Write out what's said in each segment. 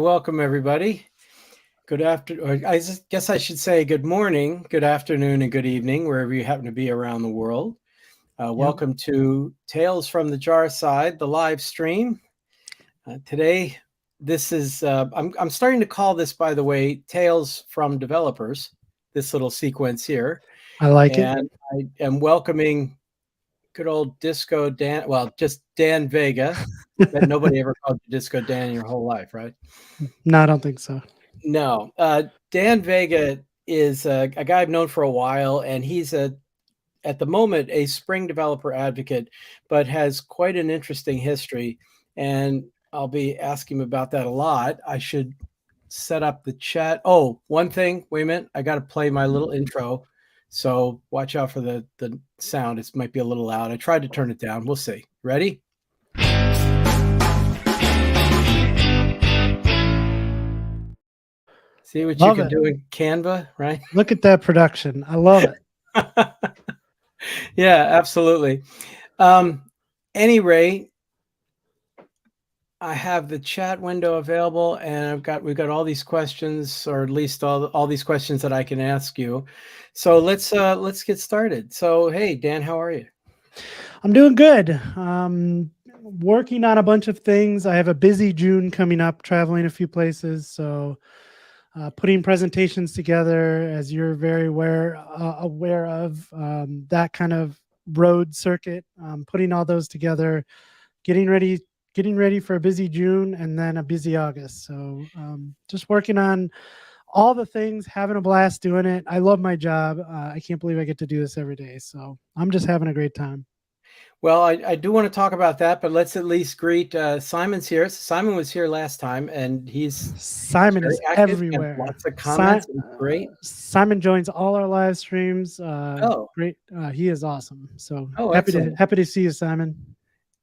welcome everybody. Good afternoon. I guess I should say good morning, good afternoon, and good evening, wherever you happen to be around the world. Welcome to Tales from the Jar Side, the live stream. Today, this is, I'm starting to call this, by the way, Tales from Developers, this little sequence here. I like it. And I am welcoming good old Disco Dan, well, just Dan Vega. That nobody ever called you Disco Dan in your whole life, right? No, I don't think so. No. Dan Vega is a guy I've known for a while, and he's at the moment a Spring developer advocate, but has quite an interesting history. And I'll be asking him about that a lot. I should set up the chat. Oh, one thing, wait a minute. I got to play my little intro. So watch out for the sound. It might be a little loud. I tried to turn it down. We'll see. Ready? See what you can do in Canva, right? Look at that production. I love it. Yeah, absolutely. Any rate, I have the chat window available, and we've got all these questions, or at least all these questions that I can ask you. So let's get started. So hey, Dan, how are you? I'm doing good. Working on a bunch of things. I have a busy June coming up, traveling a few places. So putting presentations together, as you're very aware of, that kind of road circuit, putting all those together, getting ready for a busy June and then a busy August. So just working on all the things, having a blast doing it. I love my job. I can't believe I get to do this every day. So I'm just having a great time. Well, I do want to talk about that, but let's at least greet Simon's here. Simon was here last time, and Simon is everywhere. Lots of comments. Great. Simon joins all our live streams. Great. He is awesome. So happy to see you, Simon.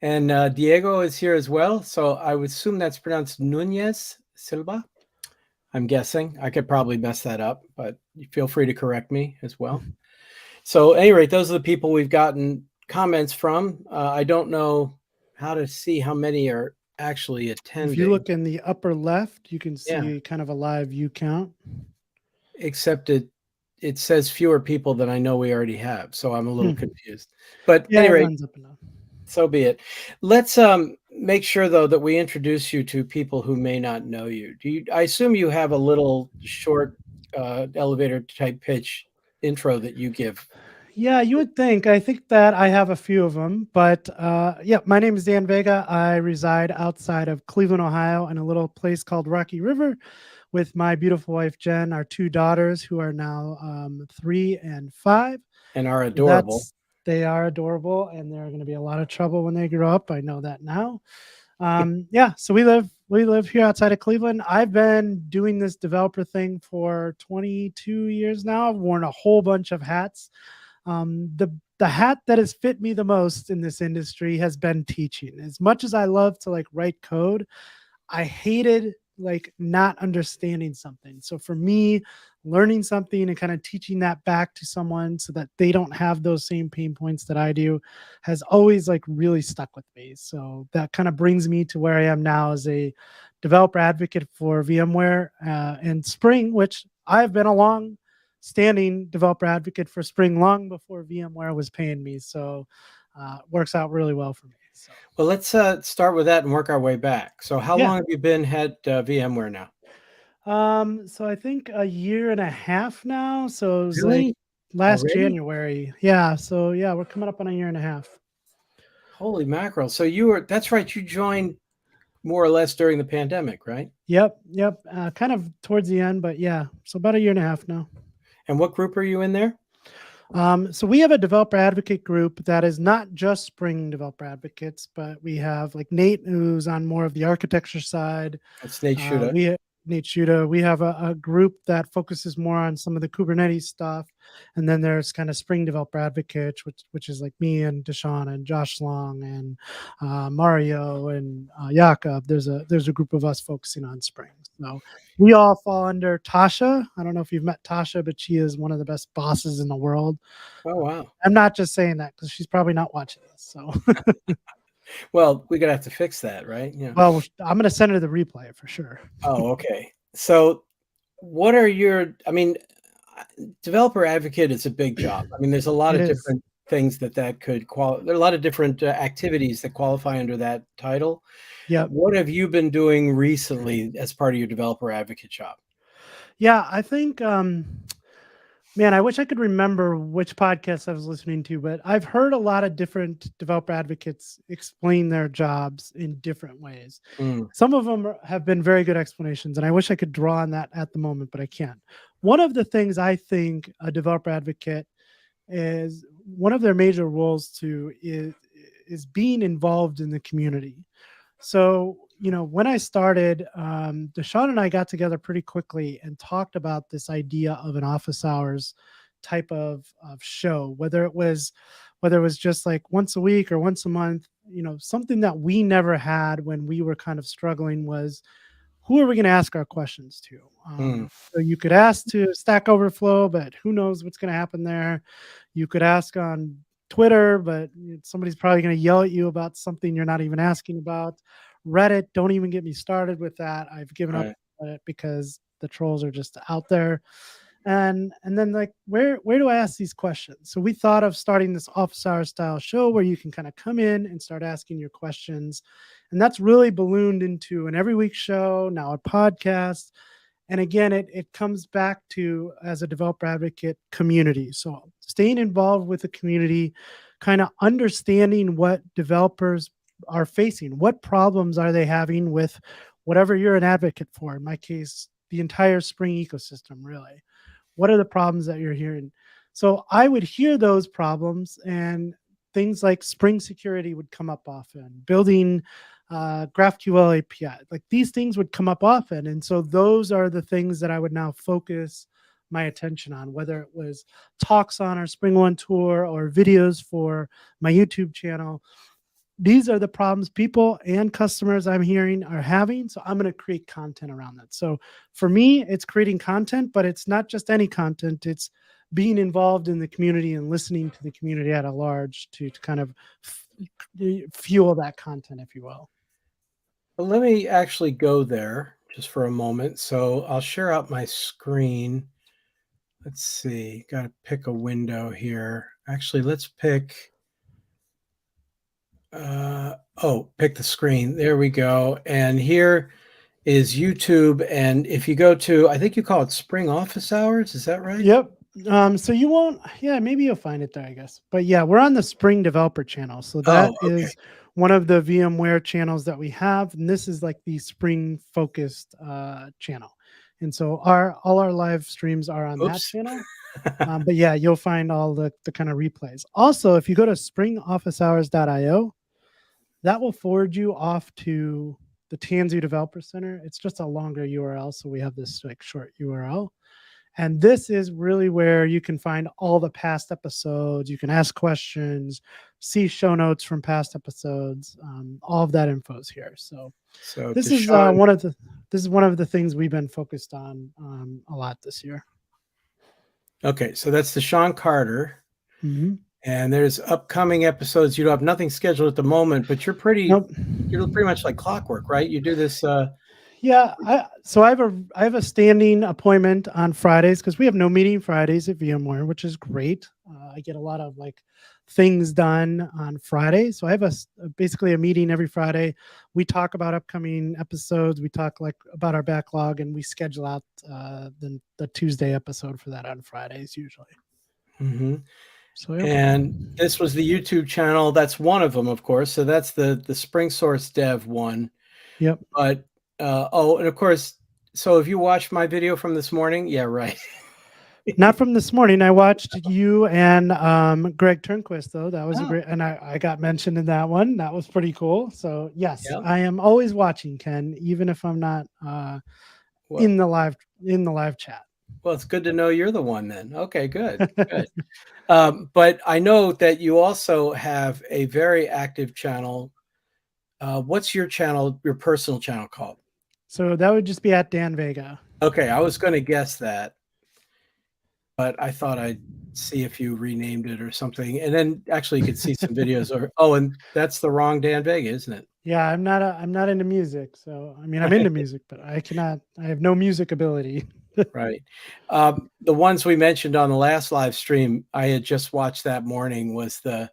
And Diego is here as well. So I would assume that's pronounced Nunez Silva. I'm guessing. I could probably mess that up, but feel free to correct me as well. So at any rate, those are the people we've gotten comments from. I don't know how to see how many are actually attending. If you look in the upper left, you can see kind of a live view count. Except it says fewer people than I know we already have. So I'm a little confused. But anyway, so be it. Let's make sure, though, that we introduce you to people who may not know you. I assume you have a little short elevator type pitch intro that you give. Yeah, you would think. I think that I have a few of them. But yeah, my name is Dan Vega. I reside outside of Cleveland, Ohio, in a little place called Rocky River with my beautiful wife, Jen, our two daughters, who are now 3 and 5. And are adorable. They are adorable, and they're going to be a lot of trouble when they grow up. I know that now. Yeah, so we live here outside of Cleveland. I've been doing this developer thing for 22 years now. I've worn a whole bunch of hats. The hat that has fit me the most in this industry has been teaching. As much as I love to write code, I hated not understanding something. So for me, learning something and kind of teaching that back to someone so that they don't have those same pain points that I do has always really stuck with me. So that kind of brings me to where I am now as a developer advocate for VMware and Spring, which I've been a long-standing developer advocate for Spring long before VMware was paying me. So it works out really well for me. So. Well, let's start with that and work our way back. So how long have you been at VMware now? So I think a year and a half now. So it was really? Last January. Yeah. So yeah, we're coming up on a year and a half. Holy mackerel. So that's right. You joined more or less during the pandemic, right? Yep. Kind of towards the end, but yeah. So about a year and a half now. And what group are you in there? So we have a developer advocate group that is not just Spring developer advocates, but we have Nate, who's on more of the architecture side. That's Nate Shuda. Nate Shuda. We have a group that focuses more on some of the Kubernetes stuff. And then there's kind of Spring developer advocates, which is me and Deshaun and Josh Long and Mario and Jakob. There's a group of us focusing on Spring. So we all fall under Tasha. I don't know if you've met Tasha, but she is one of the best bosses in the world. Oh, wow. I'm not just saying that because she's probably not watching this. So Well, we're gonna have to fix that, right? Yeah. Well, I'm going to send her the replay for sure. Oh, okay. So, what are your? I mean, developer advocate is a big job. I mean, there's a lot It of is. different things that could qualify. There are a lot of different activities that qualify under that title. Yep. What have you been doing recently as part of your developer advocate job? Yeah, I think man, I wish I could remember which podcast I was listening to, but I've heard a lot of different developer advocates explain their jobs in different ways. Mm, Some of them have been very good explanations, and I wish I could draw on that at the moment, but I can't. One of the things I think a developer advocate is one of their major roles to is being involved in the community. So, when I started, Deshaun and I got together pretty quickly and talked about this idea of an office hours type of show, whether it was just like once a week or once a month. Something that we never had when we were kind of struggling was, who are we going to ask our questions to? mm, So you could ask to Stack Overflow, but who knows what's going to happen there. You could ask on Twitter, but somebody's probably going to yell at you about something you're not even asking about. Reddit, don't even get me started with that. I've given up right. on it because the trolls are just out there. And then, like, where do I ask these questions? So we thought of starting this office hour style show where you can kind of come in and start asking your questions. And that's really ballooned into an every week show, now a podcast. And again, it comes back to, as a developer advocate, community. So staying involved with the community, kind of understanding what developers are facing, what problems are they having with whatever you're an advocate for. In my case, the entire Spring ecosystem, really. What are the problems that you're hearing? So I would hear those problems, and things like Spring security would come up often, building GraphQL API, like these things would come up often. And so those are the things that I would now focus my attention on, whether it was talks on our Spring One tour or videos for my YouTube channel. These are the problems people and customers I'm hearing are having. So I'm going to create content around that. So for me, it's creating content, but it's not just any content. It's being involved in the community and listening to the community at a large to kind of fuel that content, if you will. Well, let me actually go there just for a moment. So I'll share out my screen. Let's see. Got to pick a window here. Actually, let's pick. Pick the screen. There we go. And here is YouTube. And if you go to, I think you call it Spring Office Hours. Is that right? Yep. So you won't, yeah, maybe you'll find it there, I guess. But yeah, we're on the Spring Developer channel. So that Oh, okay. is one of the VMware channels that we have. And this is like the Spring focused channel. And so all our live streams are on that Oops. channel. But yeah, you'll find all the kind of replays. Also, if you go to springofficehours.io, that will forward you off to the Tanzu Developer Center. It's just a longer URL. So we have this like short URL. And this is really where you can find all the past episodes. You can ask questions, see show notes from past episodes. All of that info is here. So So this is Deshaun. one of the things we've been focused on a lot this year. Okay, so that's Deshaun Carter. Mm-hmm. And there's upcoming episodes. You don't have nothing scheduled at the moment, but you're Nope. pretty much like clockwork, right? You do this. Yeah, so I have a standing appointment on Fridays because we have no meeting Fridays at VMware, which is great. I get a lot of like things done on Friday, so I have basically a meeting every Friday. We talk about upcoming episodes. We talk like about our backlog, and we schedule out the Tuesday episode for that on Fridays usually. Mm-hmm. So yep. And this was the YouTube channel. That's one of them, of course. So that's the Spring Source Dev one. Yep. But and of course, so if you watched my video from this morning, yeah, right. Not from this morning. I watched you and Greg Turnquist, though. That was a Oh, great, and I got mentioned in that one. That was pretty cool. So yes, yeah. I am always watching, Ken, even if I'm not Well, in the live chat. well, it's good to know you're the one then. Okay, good, good. But I know that you also have a very active channel. What's your channel, your personal channel called? So that would just be at Dan Vega. Okay, I was going to guess that, but I thought I'd see if you renamed it or something. And then actually you could see some videos or, oh, and that's the wrong Dan Vega, isn't it? Yeah, I'm not into music. So I mean I'm into music, but I have no music ability. Right. The ones we mentioned on the last live stream, I had just watched that morning was the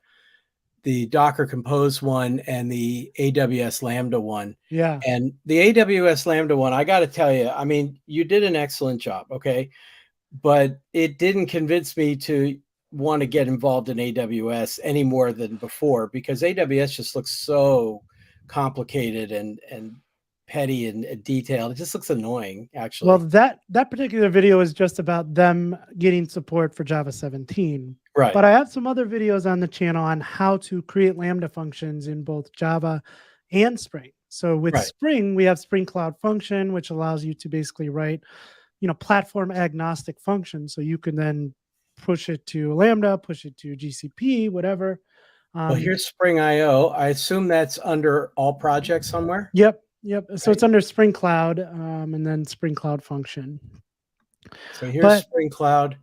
Docker Compose one and the AWS Lambda one. Yeah. And the AWS Lambda one, I got to tell you, I mean, you did an excellent job, okay? But it didn't convince me to want to get involved in AWS any more than before because AWS just looks so complicated and petty and detailed. It just looks annoying, Well, actually. that particular video is just about them getting support for Java 17. Right, But I have some other videos on the channel on how to create Lambda functions in both Java and Spring. So with right. Spring, we have Spring Cloud Function, which allows you to basically write, platform agnostic functions. So you can then push it to Lambda, push it to GCP, whatever. Well, Um, here's Spring IO. I assume that's under all projects somewhere, yep, yep. So right? it's under Spring Cloud, and then Spring Cloud Function. So here's But Spring Cloud.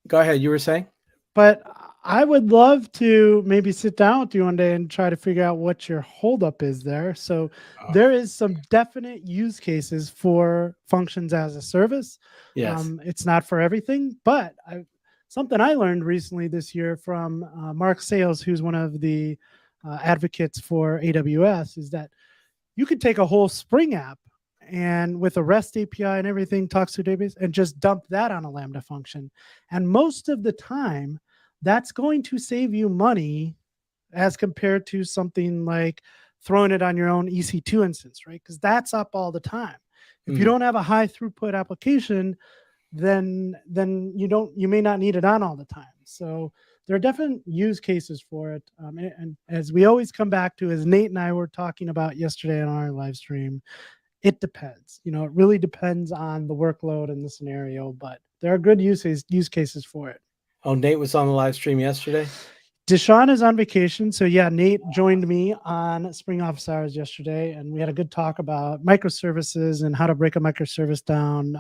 Go ahead. You were saying? But I would love to maybe sit down with you one day and try to figure out what your holdup is there. So Oh, there is some definite use cases for functions as a service. yes. It's not for everything, but something I learned recently this year from Mark Sales, who's one of the advocates for AWS, is that you could take a whole Spring app and with a REST API and everything talks to a database and just dump that on a Lambda function. And most of the time, that's going to save you money as compared to something like throwing it on your own EC2 instance, right? Because that's up all the time. If you Mm. don't have a high throughput application, then you may not need it on all the time. So there are definite use cases for it. And as we always come back to, as Nate and I were talking about yesterday on our live stream, it depends. It really depends on the workload and the scenario, but there are good use cases for it. Oh, Nate was on the live stream yesterday. Deshaun is on vacation. So yeah, Nate joined me on Spring Office Hours yesterday, and we had a good talk about microservices and how to break a microservice down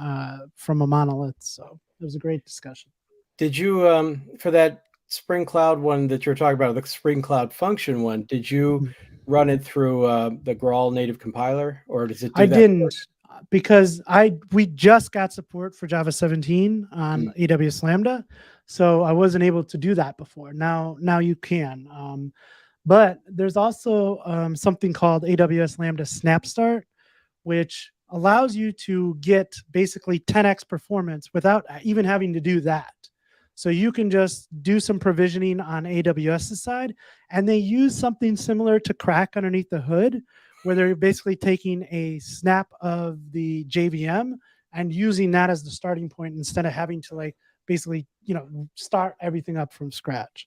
from a monolith. So it was a great discussion. Did you for that Spring Cloud one that you're talking about, the Spring Cloud function one, did you run it through the Gradle native compiler, or does it I do that didn't first? because we just got support for Java 17 on AWS Lambda, so I wasn't able to do that before. Now you can. But there's also something called AWS Lambda Snap Start, which allows you to get basically 10x performance without even having to do that. So you can just do some provisioning on AWS's side, and they use something similar to Crack underneath the hood, where they're basically taking a snap of the JVM and using that as the starting point instead of having to basically start everything up from scratch.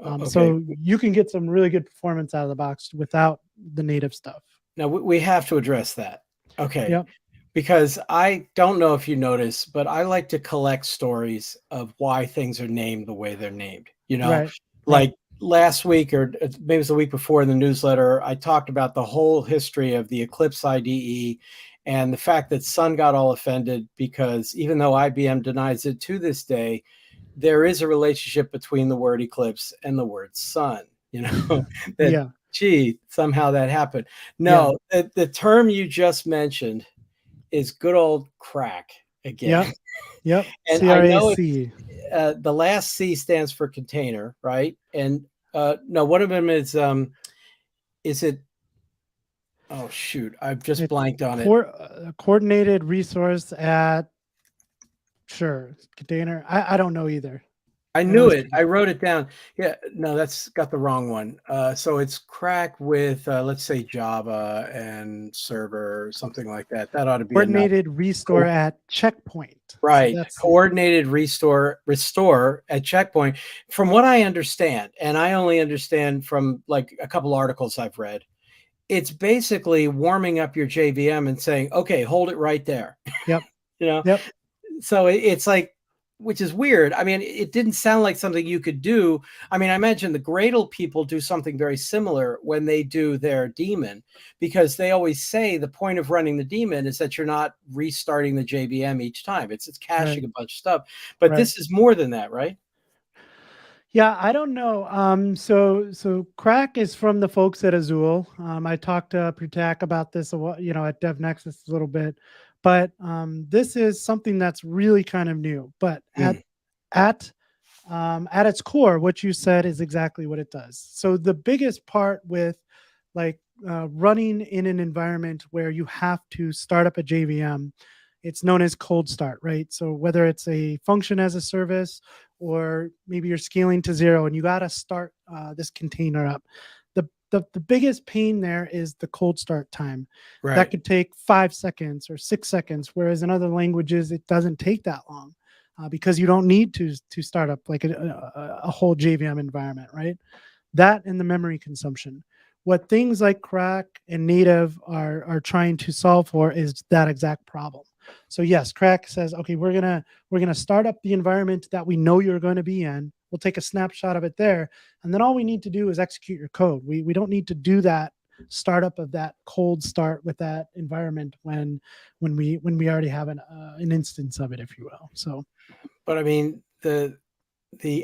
Okay. So you can get some really good performance out of the box without the native stuff. Now we have to address that. Okay. Yep. Because I don't know if you notice, but I like to collect stories of why things are named the way they're named. Right. Like last week or maybe it was the week before in the newsletter, I talked about the whole history of the Eclipse IDE and the fact that Sun got all offended because even though IBM denies it to this day, there is a relationship between the word Eclipse and the word Sun, that, Yeah. gee, somehow that happened. No, the term you just mentioned is good old Crack again. Yep. And I know CRAC. the last C stands for container, right? And no, one of them is it? Oh shoot, I've just blanked on it. Coordinated resource at container. I don't know either. I knew it. I wrote it down. Yeah, no, that's got the wrong one. So it's Crack with let's say Java and server, something like that. That ought to be enough. Coordinated restore at checkpoint. Right. So Coordinated restore at checkpoint. From what I understand, and I only understand from like a couple articles I've read, it's basically warming up your JVM and saying, okay, hold it right there. Yep. You know, Yep. so it's like which is weird. I mean, it didn't sound like something you could do. I mean, I imagine the Gradle people do something very similar when they do their daemon, because they always say the point of running the daemon is that you're not restarting the JVM each time. It's caching Right. a bunch of stuff. But Right. this is more than that, right? Yeah, I don't know. So Crack is from the folks at Azul. I talked to Pratak about this, at DevNexus a little bit, but this is something that's really kind of new. But Mm, at at its core, what you said is exactly what it does. So the biggest part with like running in an environment where you have to start up a JVM, it's known as cold start, right? So whether it's a function as a service or maybe you're scaling to zero and you got to start this container up, the biggest pain there is the cold start time. That right. could take 5 seconds or 6 seconds, whereas in other languages it doesn't take that long. Because you don't need to start up like a whole JVM environment, right? That and the memory consumption. What things like Crack and Native are trying to solve for is that exact problem. So yes, Crack says, okay, we're gonna start up the environment that we know you're going to be in. We'll take a snapshot of it there, and then all we need to do is execute your code. We don't need to do that startup of that cold start with that environment when we already have an instance of it, if you will. So But I mean, the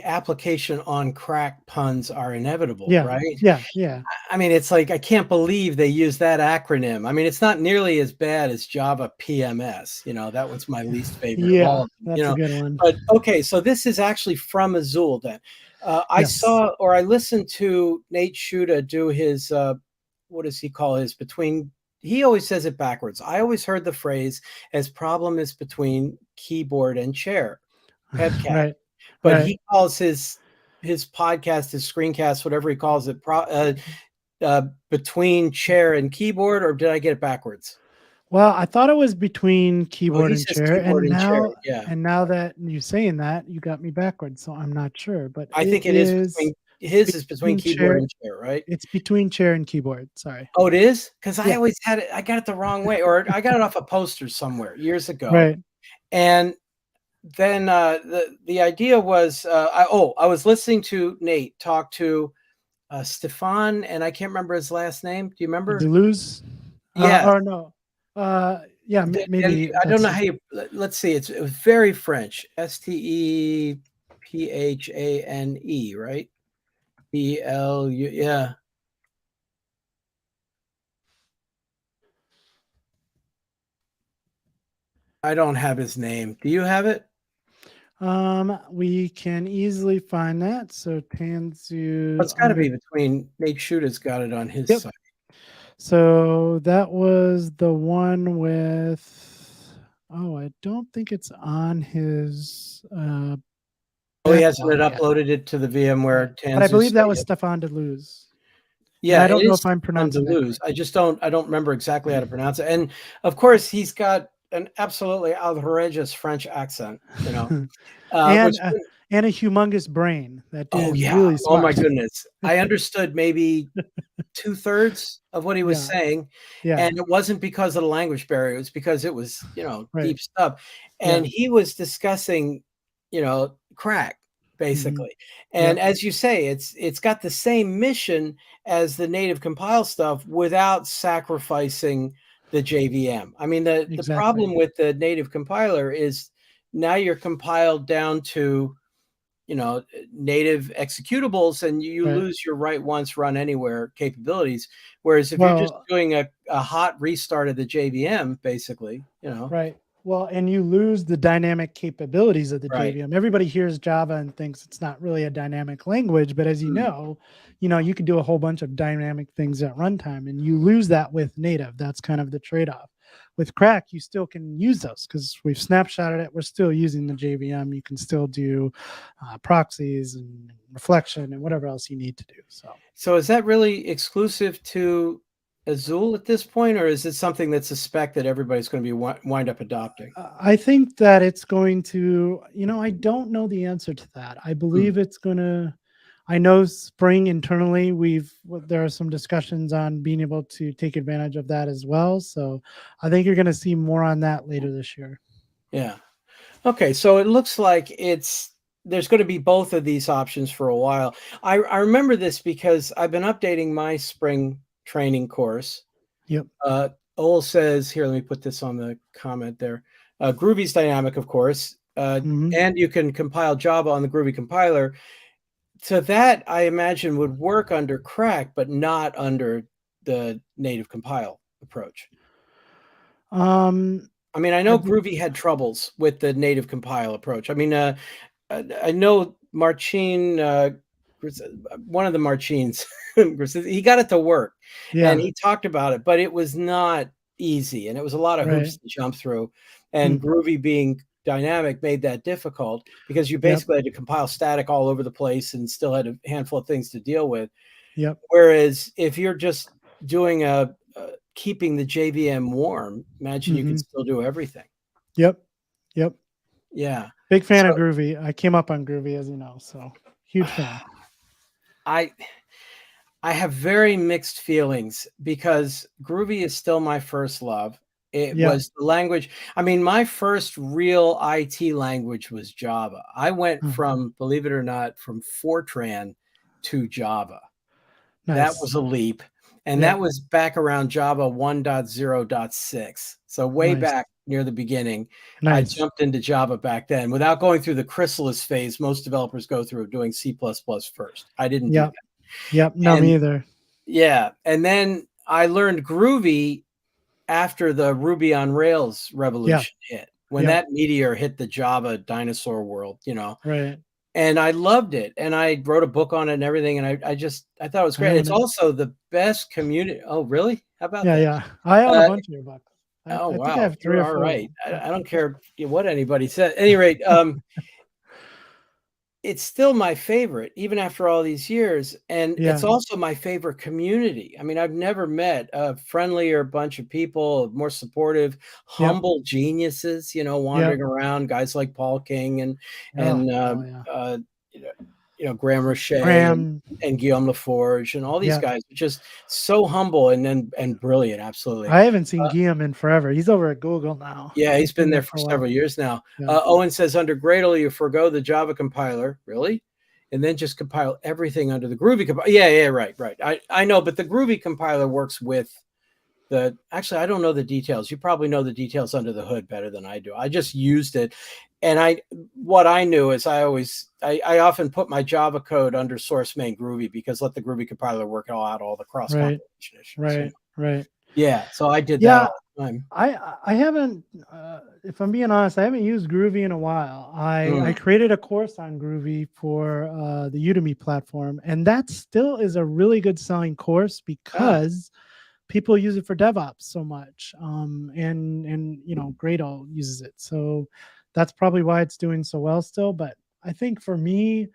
application on Crack puns are inevitable, yeah, right? yeah, yeah. I mean, it's like, I can't believe they use that acronym. I mean, it's not nearly as bad as Java PMS. That was my least favorite of all Yeah, of them, that's a good one. But okay, so this is actually from Azul then. I Yes. saw, or I listened to Nate Shuda do his, what does he call his between? He always says it backwards. I always heard the phrase as problem is between keyboard and chair, hepcat. Right. But Right. he calls his podcast, his screencast, whatever he calls it, between chair and keyboard, or did I get it backwards? Well, I thought it was between Oh, keyboard he and says chair, keyboard and and chair. now Yeah. and now that you saying that, you got me backwards, so I'm not sure, but I it think it is is his is between between keyboard chair. and chair, right? It's between chair and keyboard. Sorry. Oh, it is? Because I Yeah. always had it, I got it the wrong way, or I got it off a poster somewhere years ago. Right. And then the idea was, I was listening to Nate talk to Stefan, and I can't remember his last name. Do you remember? Deleuze. Yes. Or no. Yeah, maybe I don't that's know how you, let's see, it was very French. Stephane, right? BLU, yeah. I don't have his name. Do you have it? we can easily find that. So It's Tanzu got to under be between, Nate Shooter's got it on his Yep. site. So that was the one with, oh, I don't think it's on his Oh, he hasn't backlog yet. uploaded it to the Right. VMware But I Tanzu believe that site was yet. Stefan Deleuze. And Yeah, I it don't know is if I'm on pronouncing that Deleuze. correctly. I don't remember exactly how to pronounce it. And of course, he's got an absolutely outrageous French accent, which, and and a humongous brain. That oh dude's yeah, really oh my smart. goodness. I understood maybe 2/3 of what he was Yeah. saying, Yeah. and it wasn't because of the language barrier, it was because it was, Right. deep stuff, and Yeah. he was discussing, crack, Hmm. basically, and Yep. as you say, it's got the same mission as the native compile stuff without sacrificing the JVM. I mean, the Exactly. problem with the native compiler is now you're compiled down to native executables, and you Right. lose your write once, run anywhere capabilities. Whereas if you're just Well, doing a hot restart of the JVM, basically, right. Well, and you lose the dynamic capabilities of the right. JVM. Everybody hears Java and thinks it's not really a dynamic language, but as Mm, you can do a whole bunch of dynamic things at runtime, and you lose that with native. That's kind of the trade-off. With Crack, you still can use those because we've snapshotted it. We're still using the JVM. You can still do proxies and reflection and whatever else you need to do. So So is that really exclusive to Azul at this point, or is it something that's a spec that everybody's going to be wind up adopting? I think that it's going to, I don't know the answer to that. I Mm, believe it's going to, I know Spring internally, there are some discussions on being able to take advantage of that as well. So I think you're going to see more on that later this year. yeah. Okay, so it looks like there's going to be both of these options for a while. I remember this because I've been updating my spring training course. Yep. Uh, Ol says, here, let me put this on the comment there. Groovy's dynamic, of course, Hmm. and you can compile Java on the Groovy compiler. So that I imagine would work under crack, but not under the native compile approach. Um, I mean, I I, know Groovy had troubles with the native compile approach. I mean, I know Marcin, one of the Marcins, he got it to work, and yeah. he talked about it, but it was not easy, and it was a lot of Right. hoops to jump through. Hmm. And Groovy being dynamic made that difficult because you Yep. basically had to compile static all over the place and still had a handful of things to deal with. Yep. Whereas if you're just doing keeping the JVM warm, imagine you Hmm. could still do everything. Yep. Yep. Yeah. Big fan So of Groovy. I came up on Groovy, as you know, so huge fan. I I have very mixed feelings because Groovy is still my first love. It Yeah. was the language. I mean, my first real IT language was Java. I went Mhm. from, believe it or not, from Fortran to Java. That Nice. was a leap. And Yep. that was back around Java 1.0.6. So way Nice. back near the beginning, I Nice. jumped into Java back then without going through the chrysalis phase most developers go through of doing C++ first. I didn't do Yep. that. Yep. No, And me either. yeah, and then I learned Groovy after the Ruby on Rails Yeah. revolution hit. When Yep. that meteor hit the Java dinosaur world, Right. and I loved it, and I wrote a book on it and everything, and I thought it was I great. own It's it. also the best community. Oh, really? How about Yeah. that? Yeah. I own a Uh, bunch of your books. oh, I think I wow, have three you're or all four of right. them. I Yep. I don't care what anybody said. At any rate, it's still my favorite even after all these years, and it's Yeah. also my favorite community. I mean, I've never met a friendlier bunch of people, more supportive, Yep. humble geniuses, Yep. wandering around, guys like Paul King Oh, and hell yeah. uh, you know, Graham Roche Graham. and Guillaume Laforge and all these Yeah. guys are just so humble and brilliant, absolutely. I haven't seen Uh, Guillaume in forever. He's over at Google now. yeah, He's he's been been there there for for a while. several years now. Yeah. Owen says under Gradle, you forgo the Java compiler. Really? And then just compile everything under the Groovy compiler. Yeah, yeah, right, right. I know, but the Groovy compiler works with actually, I don't know the details. You probably know the details under the hood better than I do. I just used it. And what I knew is I often put my Java code under source main Groovy because let the Groovy compiler work it all out, all the cross Right. compilation issues. Right. Right. Yeah. So I did that Yeah. all the time. I haven't, if I'm being honest, I haven't used Groovy in a while. I Mm. created a course on Groovy for the Udemy platform, and that still is a really good selling course Ah, because people use it for DevOps so much, and Gradle uses it, so that's probably why it's doing so well still. But I think for me,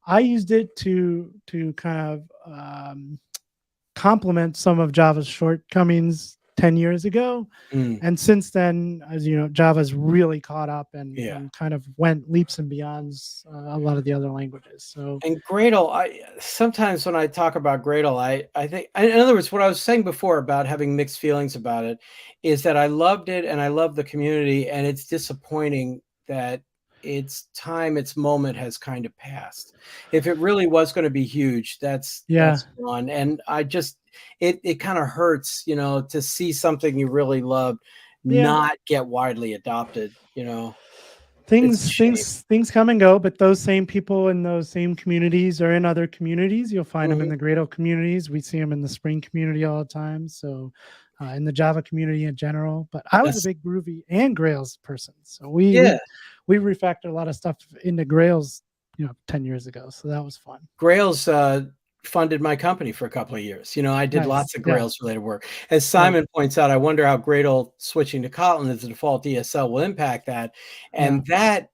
I used it to kind of complement some of Java's shortcomings 10 years ago. mm, And since then, as you know, Java's really caught up and, yeah. and kind of went leaps and beyonds a lot of the other languages. So, And Gradle, I sometimes when I talk about Gradle, I think, in other words, what I was saying before about having mixed feelings about it is that I loved it and I love the community, and it's disappointing that its moment has kind of passed. If it really was going to be huge, yeah, that's gone. And I just it kind of hurts, to see something you really loved yeah. not get widely adopted. It's a Things shame. things things come and go, but those same people in those same communities are in other communities. You'll find them in Mhm. the Gradle communities. We see them in the Spring community all the time. So, in the Java community in general. But I was a That's big Groovy and Grails person, so we yeah. we we refactored a lot of stuff into Grails, 10 years ago. So that was fun. Grails funded my company for a couple of years. I did Nice. lots of Yeah. Grails related work. As Yep. Simon points out, I wonder how Gradle switching to Kotlin as the default DSL will impact that. Yeah. And that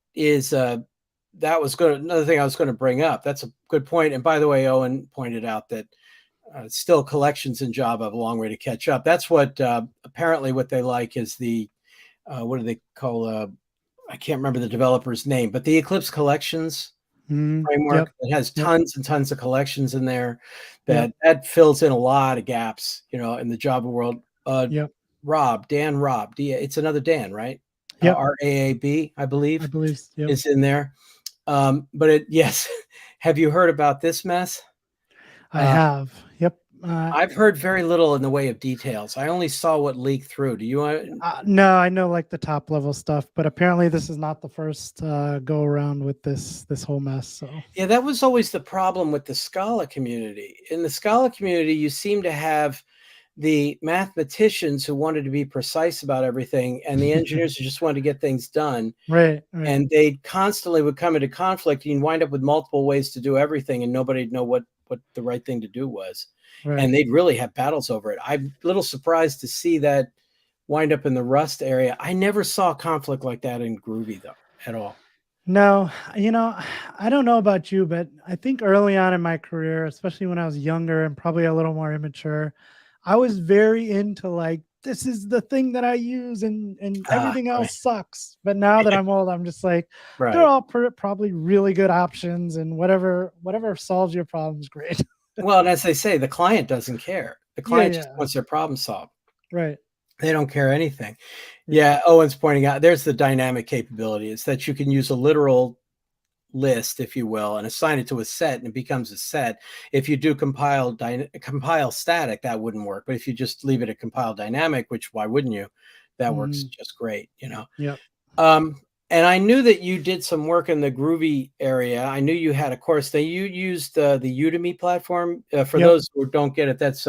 was good. Another thing I was going to bring up. That's a good point. And by the way, Owen pointed out that still collections in Java have a long way to catch up. That's what apparently what they like is the what do they call? I can't remember the developer's name, but the Eclipse collections Yep. framework that has Yep. tons and tons of collections in there Yep. that fills in a lot of gaps, in the Java world. Yep. Dan Rob, it's another Dan, right? Yep. RAAB, I I believe, believe. Yep. is in there. But yes, have you heard about this mess? I Uh, have. Yep. I've heard very little in the way of details. I only saw what leaked through. Do you want? No, I know like the top level stuff, but apparently this is not the first go around with this whole mess. So Yeah, that was always the problem with the Scala community. In the Scala community, you seem to have the mathematicians who wanted to be precise about everything, and the engineers who just wanted to get things done. right. And they constantly would come into conflict. You'd wind up with multiple ways to do everything, and nobody'd know what the right thing to do was. Right. And they'd really have battles over it. I'm a little surprised to see that wind up in the Rust area. I never saw conflict like that in Groovy, though, at all. No, I don't know about you, but I think early on in my career, especially when I was younger and probably a little more immature, I was very into like this is the thing that I use and everything Right. else sucks. But now that I'm old, I'm just like they're Right. all probably really good options and whatever solves your problems, great. Well, and as they say, the client doesn't care. The Yeah, client just yeah. wants their problem solved. Right. They don't care anything. Yeah. Yeah, Owen's pointing out there's the dynamic capability. It's that you can use a literal list, if you will, and assign it to a set, and it becomes a set. If you do compile static, that wouldn't work. But if you just leave it at compile dynamic, which why wouldn't you? That works Mhm. just great, you know. Yep. And I knew that you did some work in the Groovy area. I knew you had a course that you used the Udemy platform. For Yep. those who don't get it, that's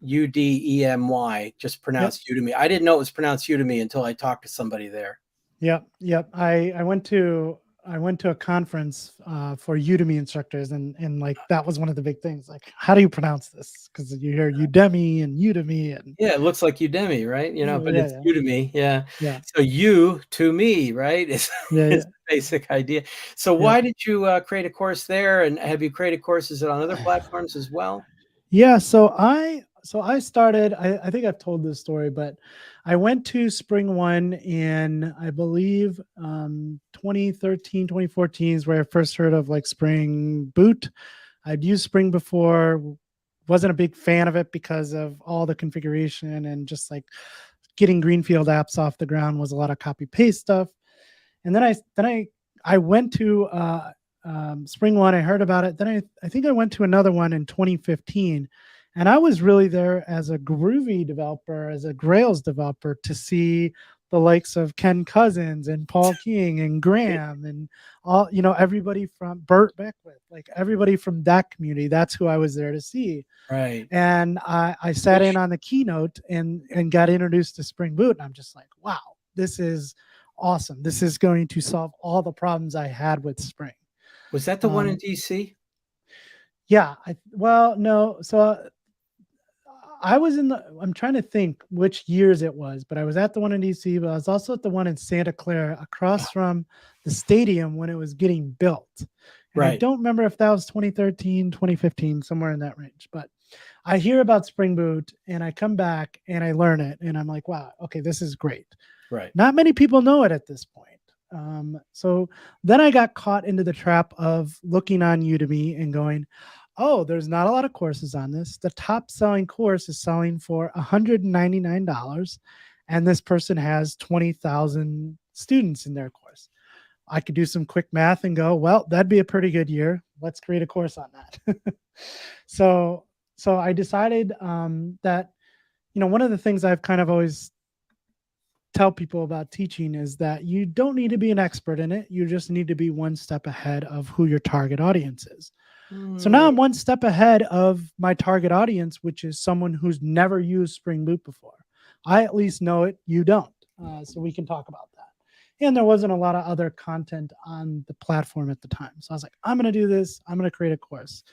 UDEMY, just Yep. pronounced Udemy. I didn't know it was pronounced Udemy until I talked to somebody there. Yep, yep. I went to a conference for Udemy instructors, and like that was one of the big things. Like, how do you pronounce this? Because you hear Udemy and Udemy, and Yeah, it looks like Udemy, right? You know, oh, but yeah, it's yeah, Udemy. Yeah. yeah, So you to me, right? yeah, Is yeah, the basic idea. So yeah. why did you create a course there? And have you created courses on other platforms as well? Yeah, so I started. I think I've told this story, but I went to Spring One in I believe 2013, 2014 is where I first heard of like Spring Boot. I'd used Spring before, wasn't a big fan of it because of all the configuration and just like getting greenfield apps off the ground was a lot of copy paste stuff. And then I went to Spring One. I heard about it. Then I think I went to another one in 2015, and I was really there as a Groovy developer, as a Grails developer, to see the likes of Ken Cousins and Paul King and Graham and all everybody from Burt Beckwith, like everybody from that community. That's who I was there to see. Right. And I sat in on the keynote and got introduced to Spring Boot, and I'm just like, wow, this is awesome. This is going to solve all the problems I had with Spring. Was that the one in Um, DC? yeah, well, no. So I was in the. I'm trying to think which years it was, but I was at the one in DC, but I was also at the one in Santa Clara, across from the stadium when it was getting built. And I Right. don't remember if that was 2013, 2015, somewhere in that range. But I hear about Spring Boot, and I come back and I learn it, and I'm like, wow, okay, this is great. Right. Not many people know it at this point. So then I got caught into the trap of looking on Udemy and going, oh, there's not a lot of courses on this. The top selling course is selling for $199, and this person has 20,000 students in their course. I could do some quick math and go, well, that'd be a pretty good year. Let's create a course on that. so I decided that one of the things I've kind of always tell people about teaching is that you don't need to be an expert in it. You just need to be one step ahead of who your target audience is. So now I'm one step ahead of my target audience, which is someone who's never used Spring Boot before. I at least know it. You don't. So we can talk about that. And there wasn't a lot of other content on the platform at the time. So I was like, I'm going to do this. I'm going to create a course.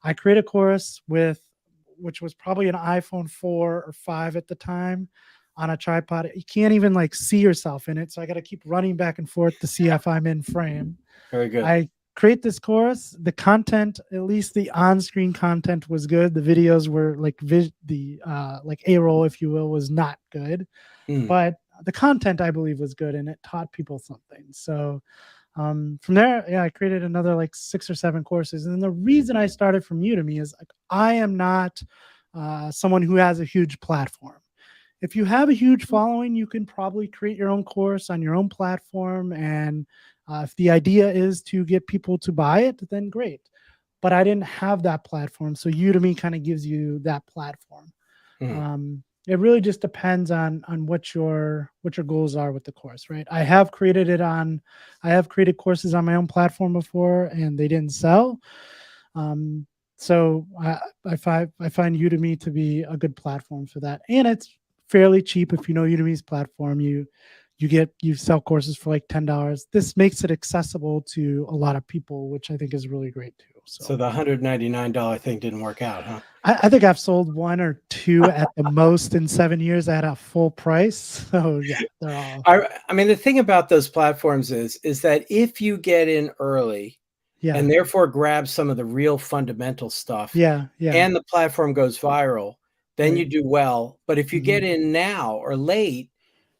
I created a course which was probably an iPhone 4 or 5 at the time, on a tripod. You can't even like see yourself in it. So I got to keep running back and forth to see if I'm in frame. Very good. I create this course. The content, at least the on-screen content, was good. The videos were like like A-roll, if you will, was not good. But the content, I believe, was good, and it taught people something. So from there, yeah, I created another like 6 or 7 courses. And the reason I started from Udemy is like I am not someone who has a huge platform. if you have a huge following, you can probably create your own course on your own platform. And if the idea is to get people to buy it, then great. But I didn't have that platform. So Udemy kind of gives you that platform. Hmm. It really just depends on what your goals are with the course, right? I have created courses on my own platform before, and they didn't sell. So I find Udemy to be a good platform for that, and it's fairly cheap. If you know Udemy's platform, you sell courses for like $10. This makes it accessible to a lot of people, which I think is really great too. So So the $199 thing didn't work out, huh? I think I've sold one or two at the most in 7 years at a full price. So yeah, they're all I mean, the thing about those platforms is that if you get in early yeah, and therefore grab some of the real fundamental stuff yeah, yeah, and the platform goes viral, then you right. do well. But if you get Hmm. in now or late,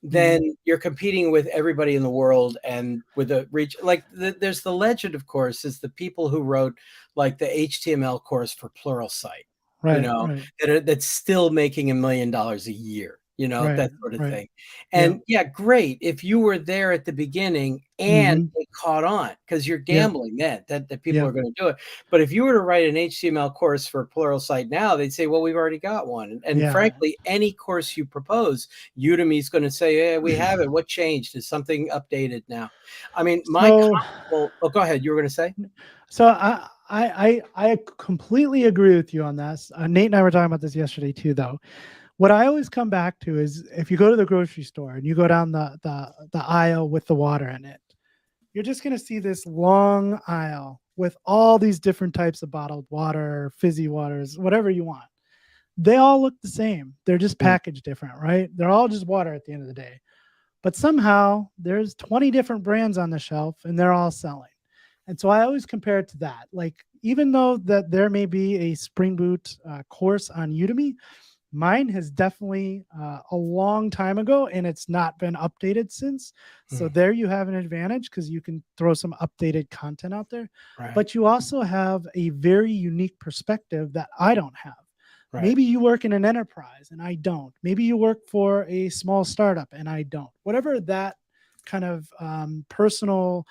then Hmm. you're competing with everybody in the world and with a reach. Like there's the legend, of course, is the people who wrote like the HTML course for Pluralsight, Right, right, that's still making $1 million a year, right, that sort of right. thing. Yeah. And yeah, great if you were there at the beginning and Hmm. it caught on, because you're Yeah, gambling then that people yeah, are going to do it. But if you were to write an HTML course for Pluralsight now, they'd say, well, we've already got one. And yeah. frankly, any course you propose, Udemy's going to say, yeah, we have it. What changed? Is something updated now? I mean, my So comparable, oh, go ahead. You were going to say? so I completely agree with you on this. Nate and I were talking about this yesterday too, though. What I always come back to is if you go to the grocery store and you go down the aisle with the water in it, you're just going to see this long aisle with all these different types of bottled water, fizzy waters, whatever you want. They all look the same. They're just Mm, packaged different, right? They're all just water at the end of the day. But somehow there's 20 different brands on the shelf and they're all selling. And so I always compare it to that. Like, even though that there may be a Spring Boot course on Udemy, mine has definitely a long time ago and it's not been updated since. So mm, there you have an advantage because you can throw some updated content out there. right, But you also have a very unique perspective that I don't have. right. Maybe you work in an enterprise and I don't. Maybe you work for a small startup and I don't. Whatever that kind of personal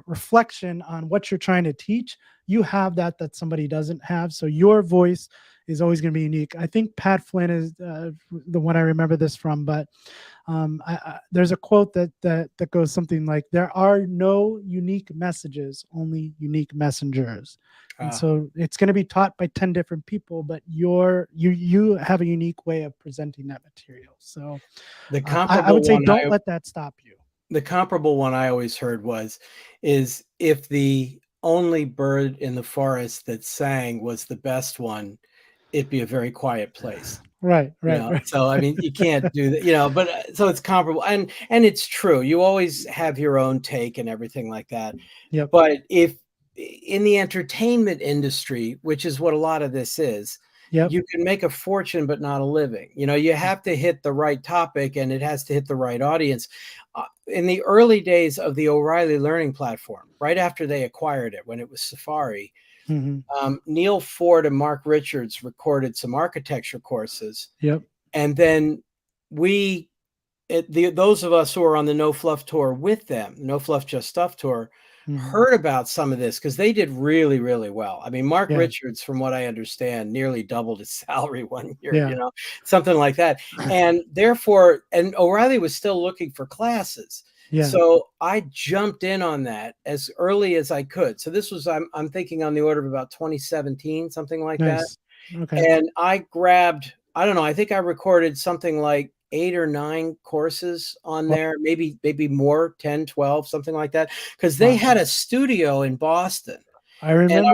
reflection on what you're trying to teach, you have that somebody doesn't have. So your voice is always going to be unique. I think Pat Flynn is the one I remember this from, but there's a quote that goes something like, "There are no unique messages, only unique messengers." And Uh, so it's going to be taught by 10 different people, but you have a unique way of presenting that material. So the I would comparable say one don't let that stop you. the comparable one I always heard is if the only bird in the forest that sang was the best one, it'd be a very quiet place. Right, right, right. So I mean, you can't do that, but so it's comparable, and it's true. You always have your own take and everything like that. Yep, But if in the entertainment industry, which is what a lot of this is, yep. you can make a fortune but not a living. You have to hit the right topic and it has to hit the right audience. In the early days of the O'Reilly Learning Platform, right after they acquired it, when it was Safari, Hmm. Neil Ford and Mark Richards recorded some architecture courses, Yep. and then we, those of us who are on the No Fluff tour with them, No Fluff Just Stuff tour, Hmm. heard about some of this because they did really, really well. I mean, Mark Yeah, Richards, from what I understand, nearly doubled his salary one year, yeah, something like that. And therefore, and O'Reilly was still looking for classes. yeah. So I jumped in on that as early as I could. So this was, I'm thinking on the order of about 2017, something like that. Nice. Okay. And I grabbed, I don't know, I think I recorded something like 8 or 9 courses on Wow. there, maybe more, 10, 12, something like that, because they Wow. had a studio in Boston, I and remember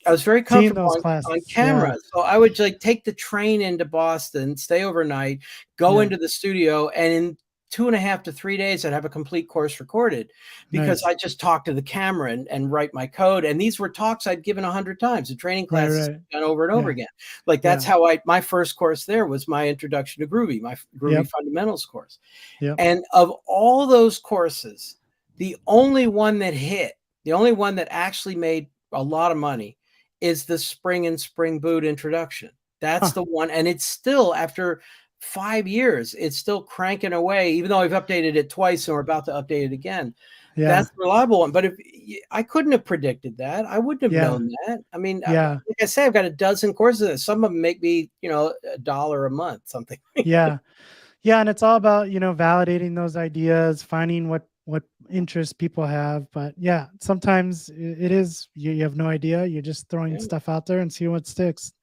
I was very seeing comfortable those on classes. Yeah. camera. So I would like take the train into Boston, stay overnight, go Yeah. into the studio, and in 2.5 to 3 days, I'd have a complete course recorded because Nice. I just talk to the camera and write my code. And these were talks I'd given 100 times, the training Right. classes Right. done over and over Yeah. again. Like that's Yeah. how my first course there was my introduction to Groovy, my Groovy Yep. fundamentals course. Yep. And of all those courses, the only one that hit, the only one that actually made a lot of money is the Spring and Spring Boot introduction. That's Huh. the one, and it's still, after 5 years, it's still cranking away, even though I've updated it twice and we're about to update it again. Yeah. That's the reliable one, but if I couldn't have predicted that. I wouldn't have Yeah. known that. I mean, Yeah. like I say, I've got a dozen courses. Some of them make me, $1 a month, something. Yeah. Yeah, and it's all about, validating those ideas, finding what interests people have. But yeah, sometimes it is you have no idea. You're just throwing Yeah. stuff out there and see what sticks.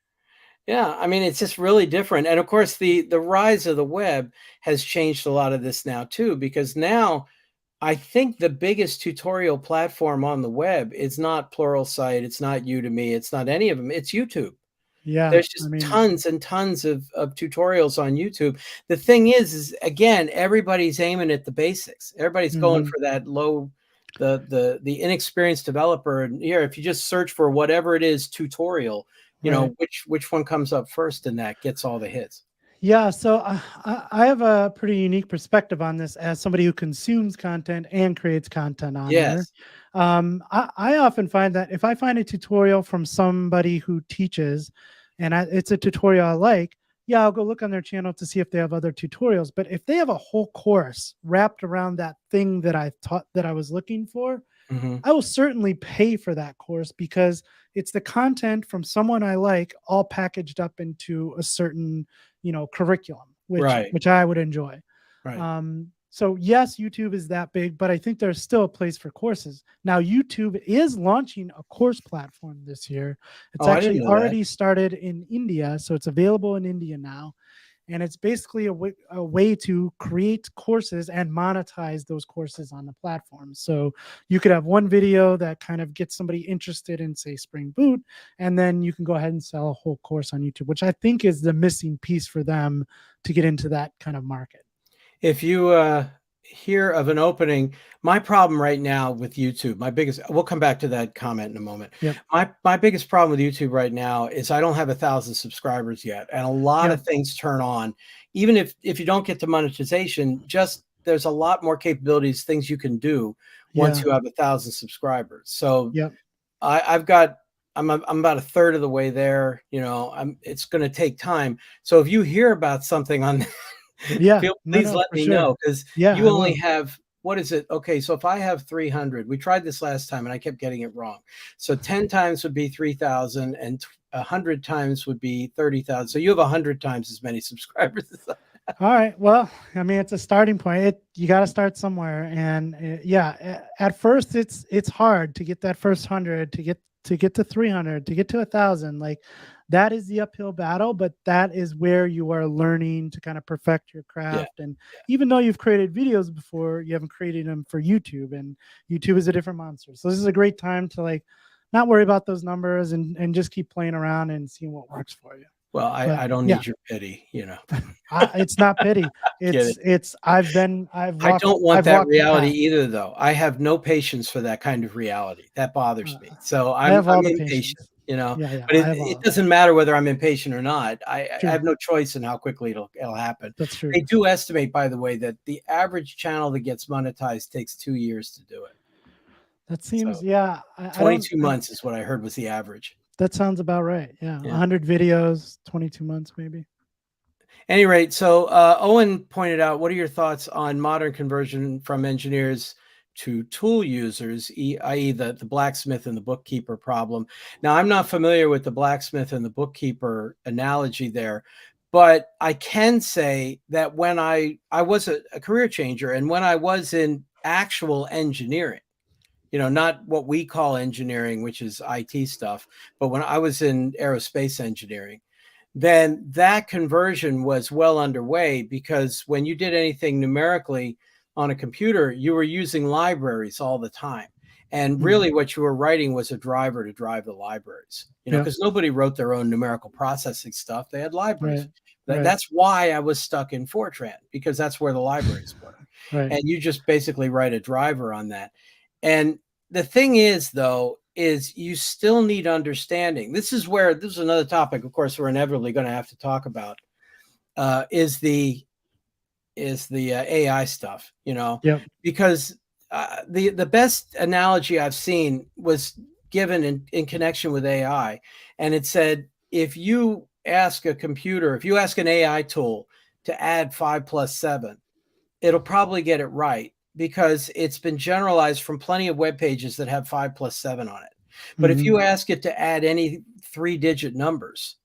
Yeah, I mean, it's just really different, and of course, the rise of the web has changed a lot of this now too, because now I think the biggest tutorial platform on the web is not Pluralsight, it's not Udemy, it's not any of them, it's YouTube. Yeah, There's I just mean, tons and tons of tutorials on YouTube. The thing is again, everybody's aiming at the basics. Everybody's going mhm, for that low, the inexperienced developer, and here, if you just search for whatever it is tutorial, right. which one comes up first and that gets all the hits. Yeah, so I have a pretty unique perspective on this as somebody who consumes content and creates content on there. Yes. I often find that if I find a tutorial from somebody who teaches and it's a tutorial I like, yeah, I'll go look on their channel to see if they have other tutorials. But if they have a whole course wrapped around that thing that I taught that I was looking for, Mhm. I will certainly pay for that course because it's the content from someone I like all packaged up into a certain, curriculum, which Right, which I would enjoy. right. So yes, YouTube is that big, but I think there's still a place for courses. Now, YouTube is launching a course platform this year. It's Oh, I didn't actually know that. already started in India, so it's available in India now, and it's basically a way to create courses and monetize those courses on the platform. So you could have one video that kind of gets somebody interested in, say, Spring Boot, and then you can go ahead and sell a whole course on YouTube, which I think is the missing piece for them to get into that kind of market. If you, hear of an opening, my problem right now with YouTube, my biggest, we'll come back to that comment in a moment. Yep. My biggest problem with YouTube right now is I don't have 1,000 subscribers yet, and a lot Yep. of things turn on. Even if you don't get to monetization, just there's a lot more capabilities, things you can do once Yeah. you have 1,000 subscribers. So Yep. I've got, I'm about a third of the way there, it's gonna take time. So if you hear about something on Yeah. No, please no, let for me sure. know, because Yeah, you I only will. have, what is it? Okay, so if I have 300, we tried this last time and I kept getting it wrong. So 10 times would be 3,000 and 100 times would be 30,000. So you have 100 times as many subscribers as I. All right. Well, I mean, it's a starting point. You got to start somewhere, and yeah, at first it's hard to get that first 100, to get to 300, to get to 1,000. Like that is the uphill battle, but that is where you are learning to kind of perfect your Yeah, craft. And yeah. even though you've created videos before, you haven't created them for YouTube, and YouTube is a different monster. So this is a great time to like not worry about those numbers and just keep playing around and seeing what works for you. Well, But I don't yeah. need your pity. It's not pity. Kidding. It's I've I walked don't want I've that walked the reality path. either, though. I have no patience for that kind of reality. That bothers Uh, me. So I have I'm all the impatient, patience. Yeah, but I it have all it of it. doesn't matter whether I'm impatient or not. I True. have no choice in how quickly it'll happen. That's true. They do estimate, by the way, that the average channel that gets monetized takes 2 years to do it. That So seems yeah, I don't 22 months is what I heard was the average. that sounds about right. Yeah, Yeah. 100 videos, 22 months maybe. Any rate, so Owen pointed out, what are your thoughts on modern conversion from engineers to tool users, i.e., the blacksmith and the bookkeeper problem? Now, I'm not familiar with the blacksmith and the bookkeeper analogy there, but I can say that when I was a career changer, and when I was in actual engineering, not what we call engineering, which is IT stuff, but when I was in aerospace engineering, then that conversion was well underway, because when you did anything numerically on a computer, you were using libraries all the time. And Mhm. really what you were writing was a driver to drive the libraries, Yeah. because nobody wrote their own numerical processing stuff. They had libraries. Right. Right. That's why I was stuck in Fortran, because that's where the libraries were. Right. And you just basically write a driver on that. And the thing is, though, is you still need understanding. This is another topic, of course, we're inevitably going to have to talk about, is the AI stuff, Yep. because the best analogy I've seen was given in connection with AI, and it said, if you ask a computer, if you ask an AI tool to add 5 plus 7, it'll probably get it right because it's been generalized from plenty of web pages that have 5 plus 7 on it. But if you ask it to add any 3-digit numbers,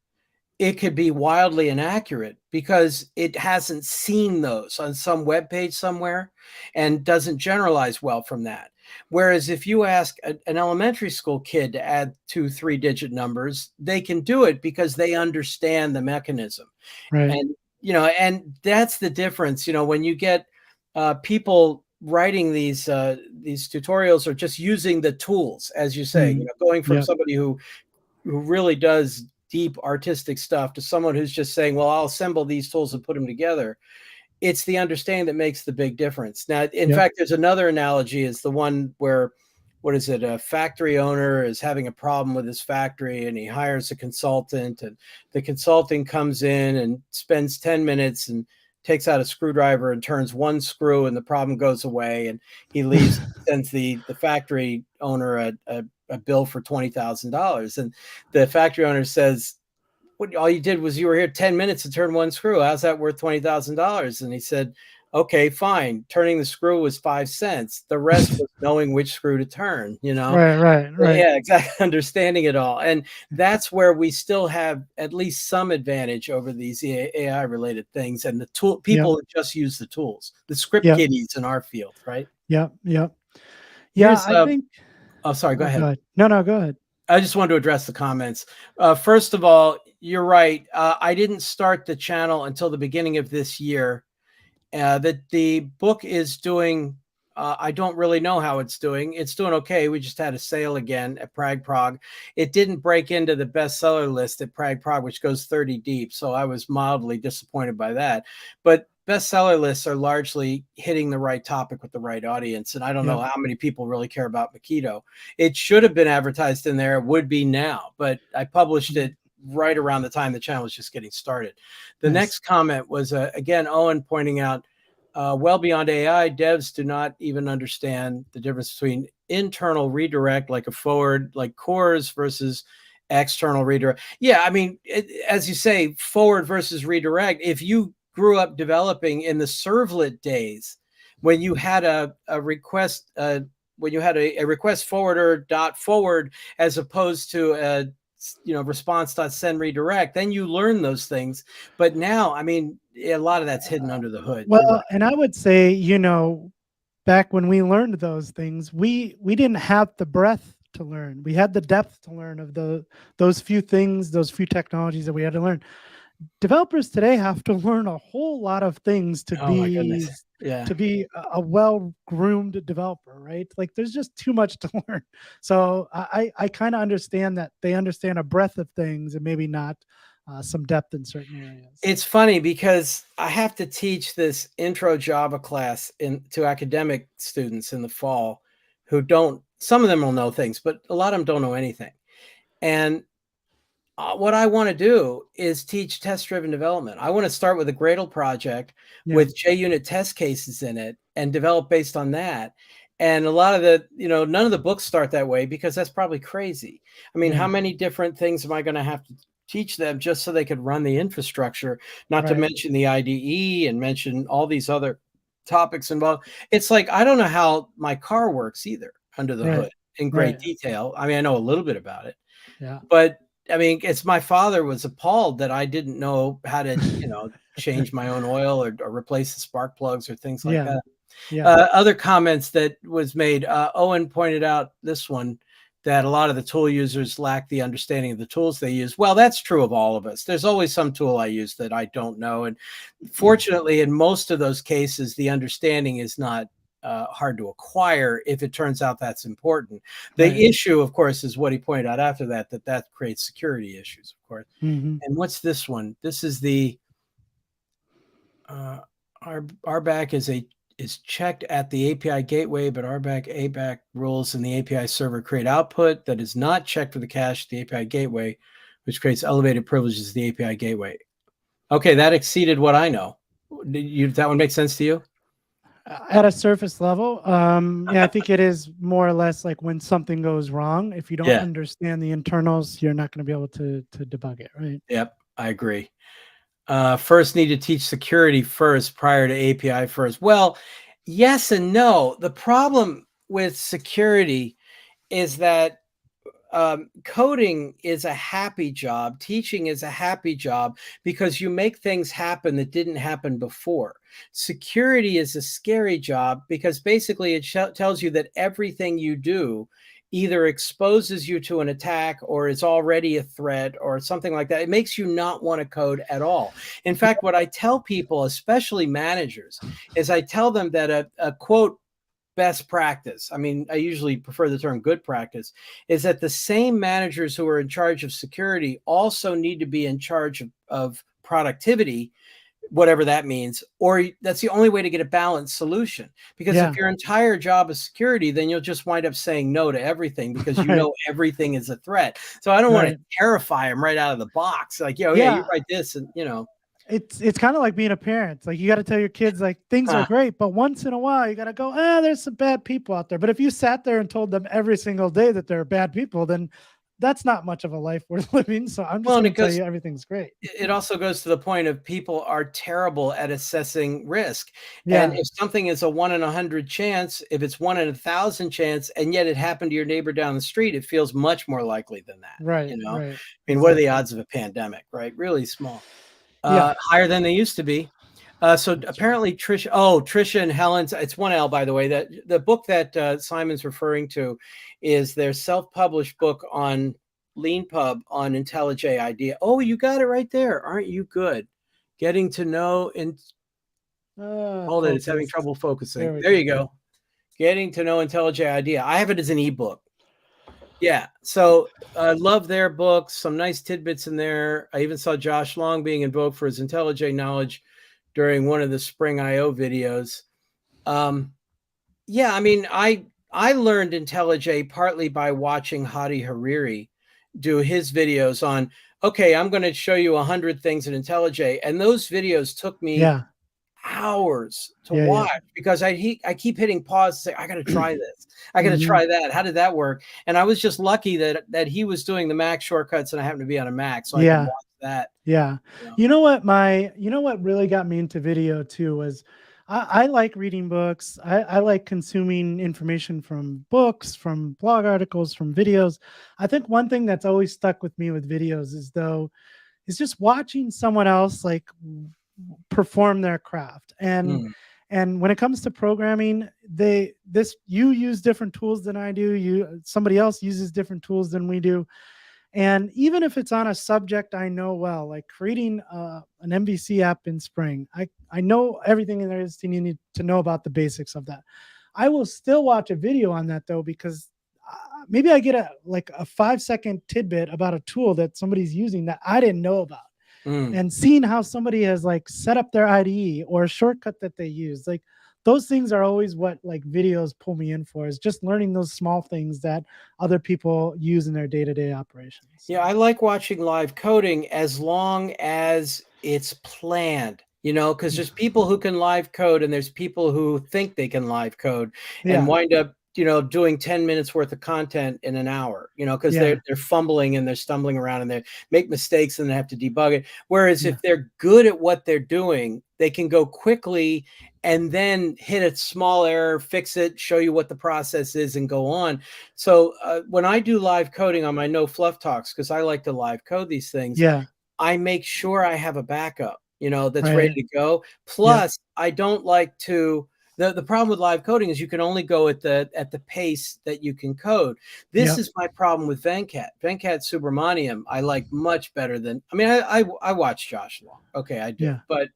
it could be wildly inaccurate because it hasn't seen those on some web page somewhere and doesn't generalize well from that. Whereas if you ask an elementary school kid to add 2-3-digit numbers, they can do it because they understand the mechanism. Right. And, and that's the difference, when you get people writing these tutorials or just using the tools, as you say, going from somebody who really does deep artistic stuff to someone who's just saying, well, I'll assemble these tools and put them together. It's the understanding that makes the big difference. Now, in fact, there's another analogy, is the one where, what is it? A factory owner is having a problem with his factory and he hires a consultant, and the consultant comes in and spends 10 minutes and takes out a screwdriver and turns one screw and the problem goes away. And he leaves, sends the factory owner a bill for $20,000. And the factory owner says, "What all you did was you were here 10 minutes to turn one screw. How's that worth $20,000?" And he said, "Okay, fine. Turning the screw was 5 cents. The rest was knowing which screw to turn, Right. Yeah, exactly. Understanding it all. And that's where we still have at least some advantage over these AI related things. And the people that just use the tools, the script kiddies in our field, right? Yeah. Here's, I think. Oh, sorry. Go ahead. No, go ahead. I just wanted to address the comments. First of all, you're right. I didn't start the channel until the beginning of this year. That the book is doing, I don't really know how it's doing. It's doing okay. We just had a sale again at Prog. It didn't break into the bestseller list at Prog, which goes 30 deep. So I was mildly disappointed by that. But bestseller lists are largely hitting the right topic with the right audience. And I don't know how many people really care about Makito. It should have been advertised in there. It would be now, but I published it right around the time the channel was just getting started. The next comment was, again, Owen pointing out, well beyond AI, devs do not even understand the difference between internal redirect, like a forward, like cores, versus external redirect. Yeah, I mean, as you say, forward versus redirect. If you grew up developing in the servlet days, when you had a request, when you had a request forwarder dot forward as opposed to a response.send redirect, then you learn those things. But now, I mean, a lot of that's hidden under the hood. Well, and I would say, back when we learned those things, we didn't have the breadth to learn. We had the depth to learn of those few things, those few technologies that we had to learn. Developers today have to learn a whole lot of things to be a well-groomed developer, right? Like, there's just too much to learn. So I kind of understand that they understand a breadth of things and maybe not some depth in certain areas. It's funny because I have to teach this intro Java class to academic students in the fall who don't, some of them will know things, but a lot of them don't know anything. And what I want to do is teach test-driven development. I want to start with a Gradle project with JUnit test cases in it and develop based on that. And a lot of the, none of the books start that way because that's probably crazy. I mean, how many different things am I going to have to teach them just so they could run the infrastructure, not to mention the IDE and mention all these other topics involved. It's like, I don't know how my car works either under the hood in great detail. I mean, I know a little bit about it, but I mean, it's my father was appalled that I didn't know how to, change my own oil or replace the spark plugs or things like that. Other comments that was made, Owen pointed out this one, that a lot of the tool users lack the understanding of the tools they use. Well, that's true of all of us. There's always some tool I use that I don't know. And fortunately, in most of those cases, the understanding is not hard to acquire if it turns out that's important. The issue, of course, is what he pointed out after that creates security issues, of course. And what's this one? This is the RBAC is checked at the API gateway, but RBAC ABAC rules in the API server create output that is not checked for the cache at the API gateway, which creates elevated privileges to the API gateway. Okay, that exceeded what I know. That one make sense to you? At a surface level, I think it is more or less like when something goes wrong. If you don't understand the internals, you're not going to be able to debug it, right? Yep. I agree. First need to teach security first prior to API first. Well, yes and no. The problem with security is that coding is a happy job. Teaching is a happy job because you make things happen that didn't happen before. Security is a scary job because basically it tells you that everything you do either exposes you to an attack or is already a threat or something like that. It makes you not want to code at all. In fact, what I tell people, especially managers, is I tell them that a quote best practice, I mean, I usually prefer the term good practice, is that the same managers who are in charge of security also need to be in charge of productivity, whatever that means, or that's the only way to get a balanced solution. Because Yeah. if your entire job is security, then you'll just wind up saying no to everything because you Right. know everything is a threat. So I don't want to Right. terrify them right out of the box. Like, yeah, you Yeah. write this and, you know. It's kind of like being a parent. Like you got to tell your kids like things are great, but once in a while you got to go, there's some bad people out there. But if you sat there and told them every single day that there are bad people, then that's not much of a life worth living. So I'm just Well, and going it to tell goes you everything's great. it also goes to the point of people are terrible at assessing risk. And Yeah. if something is a 1 in 100 chance, if it's 1 in 1,000 chance, and yet it happened to your neighbor down the street, it feels much more likely than that. Right. You know, I Right. mean, what are the Exactly. odds of a pandemic, right? Really small, Yeah. higher than they used to be. So That's right. apparently Trisha and Helen's, it's one L, by the way, that the book that Simon's referring to is their self-published book on LeanPub on IntelliJ idea. Oh, you got it right there. Aren't you good? Getting to know and hold it. It's having Focus. trouble There focusing. we There you go. go. Getting to know IntelliJ idea. I have it as an ebook. Yeah. So I love their books. Some nice tidbits in there. I even saw Josh Long being invoked for his IntelliJ knowledge during one of the Spring IO videos. Yeah, I mean, I learned IntelliJ partly by watching Hadi Hariri do his videos on, okay, I'm going to show you 100 things in IntelliJ. And those videos took me Yeah. hours to Yeah. Yeah. watch because I keep hitting pause and say, I got to try this. I got to Mhm. try that. How did that work? And I was just lucky that he was doing the Mac shortcuts and I happened to be on a Mac, so I could Yeah. watch that. Yeah. You know? You know what really got me into video too was I like reading books. I like consuming information from books, from blog articles, from videos. I think one thing that's always stuck with me with videos is just watching someone else like perform their craft. Mm. And when it comes to programming, you use different tools than I do. Somebody else uses different tools than we do. And even if it's on a subject I know well, like creating an MVC app in Spring, I know everything there is you need to know about the basics of that. I will still watch a video on that though, because maybe I get a 5-second tidbit about a tool that somebody's using that I didn't know about. Mm. And seeing how somebody has like set up their IDE or a shortcut that they use, like those things are always what like videos pull me in for, is just learning those small things that other people use in their day-to-day operations. Yeah, I like watching live coding as long as it's planned, you know, because there's people who can live code and there's people who think they can live code and Yeah. wind up, you know, doing 10 minutes worth of content in an hour, you know, because Yeah. they're fumbling and they're stumbling around and they make mistakes and they have to debug it. Whereas Yeah. if they're good at what they're doing, they can go quickly and then hit a small error, fix it, show you what the process is, and go on. So when I do live coding on my No Fluff Talks, because I like to live code these things, Yeah. I make sure I have a backup, you know, that's ready Right. to go. Yeah. Plus, I don't like to. The problem with live coding is you can only go at the pace that you can code. This Yep. is my problem with Venkat. Venkat Subramaniam, I like much better than. I mean, I watch Josh Long. Okay, I do, Yeah. but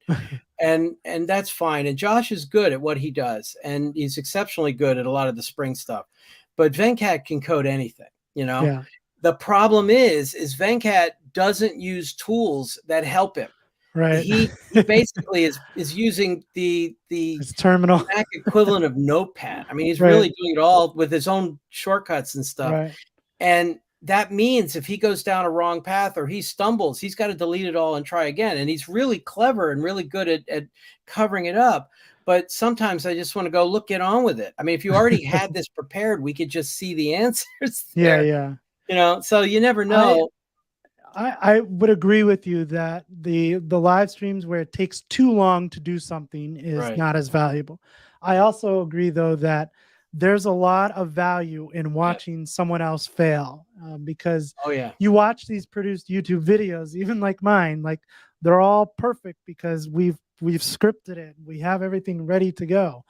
and that's fine. And Josh is good at what he does, and he's exceptionally good at a lot of the Spring stuff. But Venkat can code anything, you know. Yeah. The problem is Venkat doesn't use tools that help him. Right. He basically is using the It's terminal. Mac equivalent of Notepad. I mean, he's Right. really doing it all with his own shortcuts and stuff. Right. And that means if he goes down a wrong path or he stumbles, he's got to delete it all and try again. And he's really clever and really good at covering it up. But sometimes I just want to go, look, get on with it. I mean, if you already had this prepared, we could just see the answers Yeah. there, Yeah. you know, so you never I know. I would agree with you that the live streams where it takes too long to do something is Right. not as valuable. I also agree though that there's a lot of value in Yeah. watching someone else fail, because Oh yeah. you watch these produced YouTube videos, even like mine, like they're all perfect because we've scripted it, we have everything ready to go.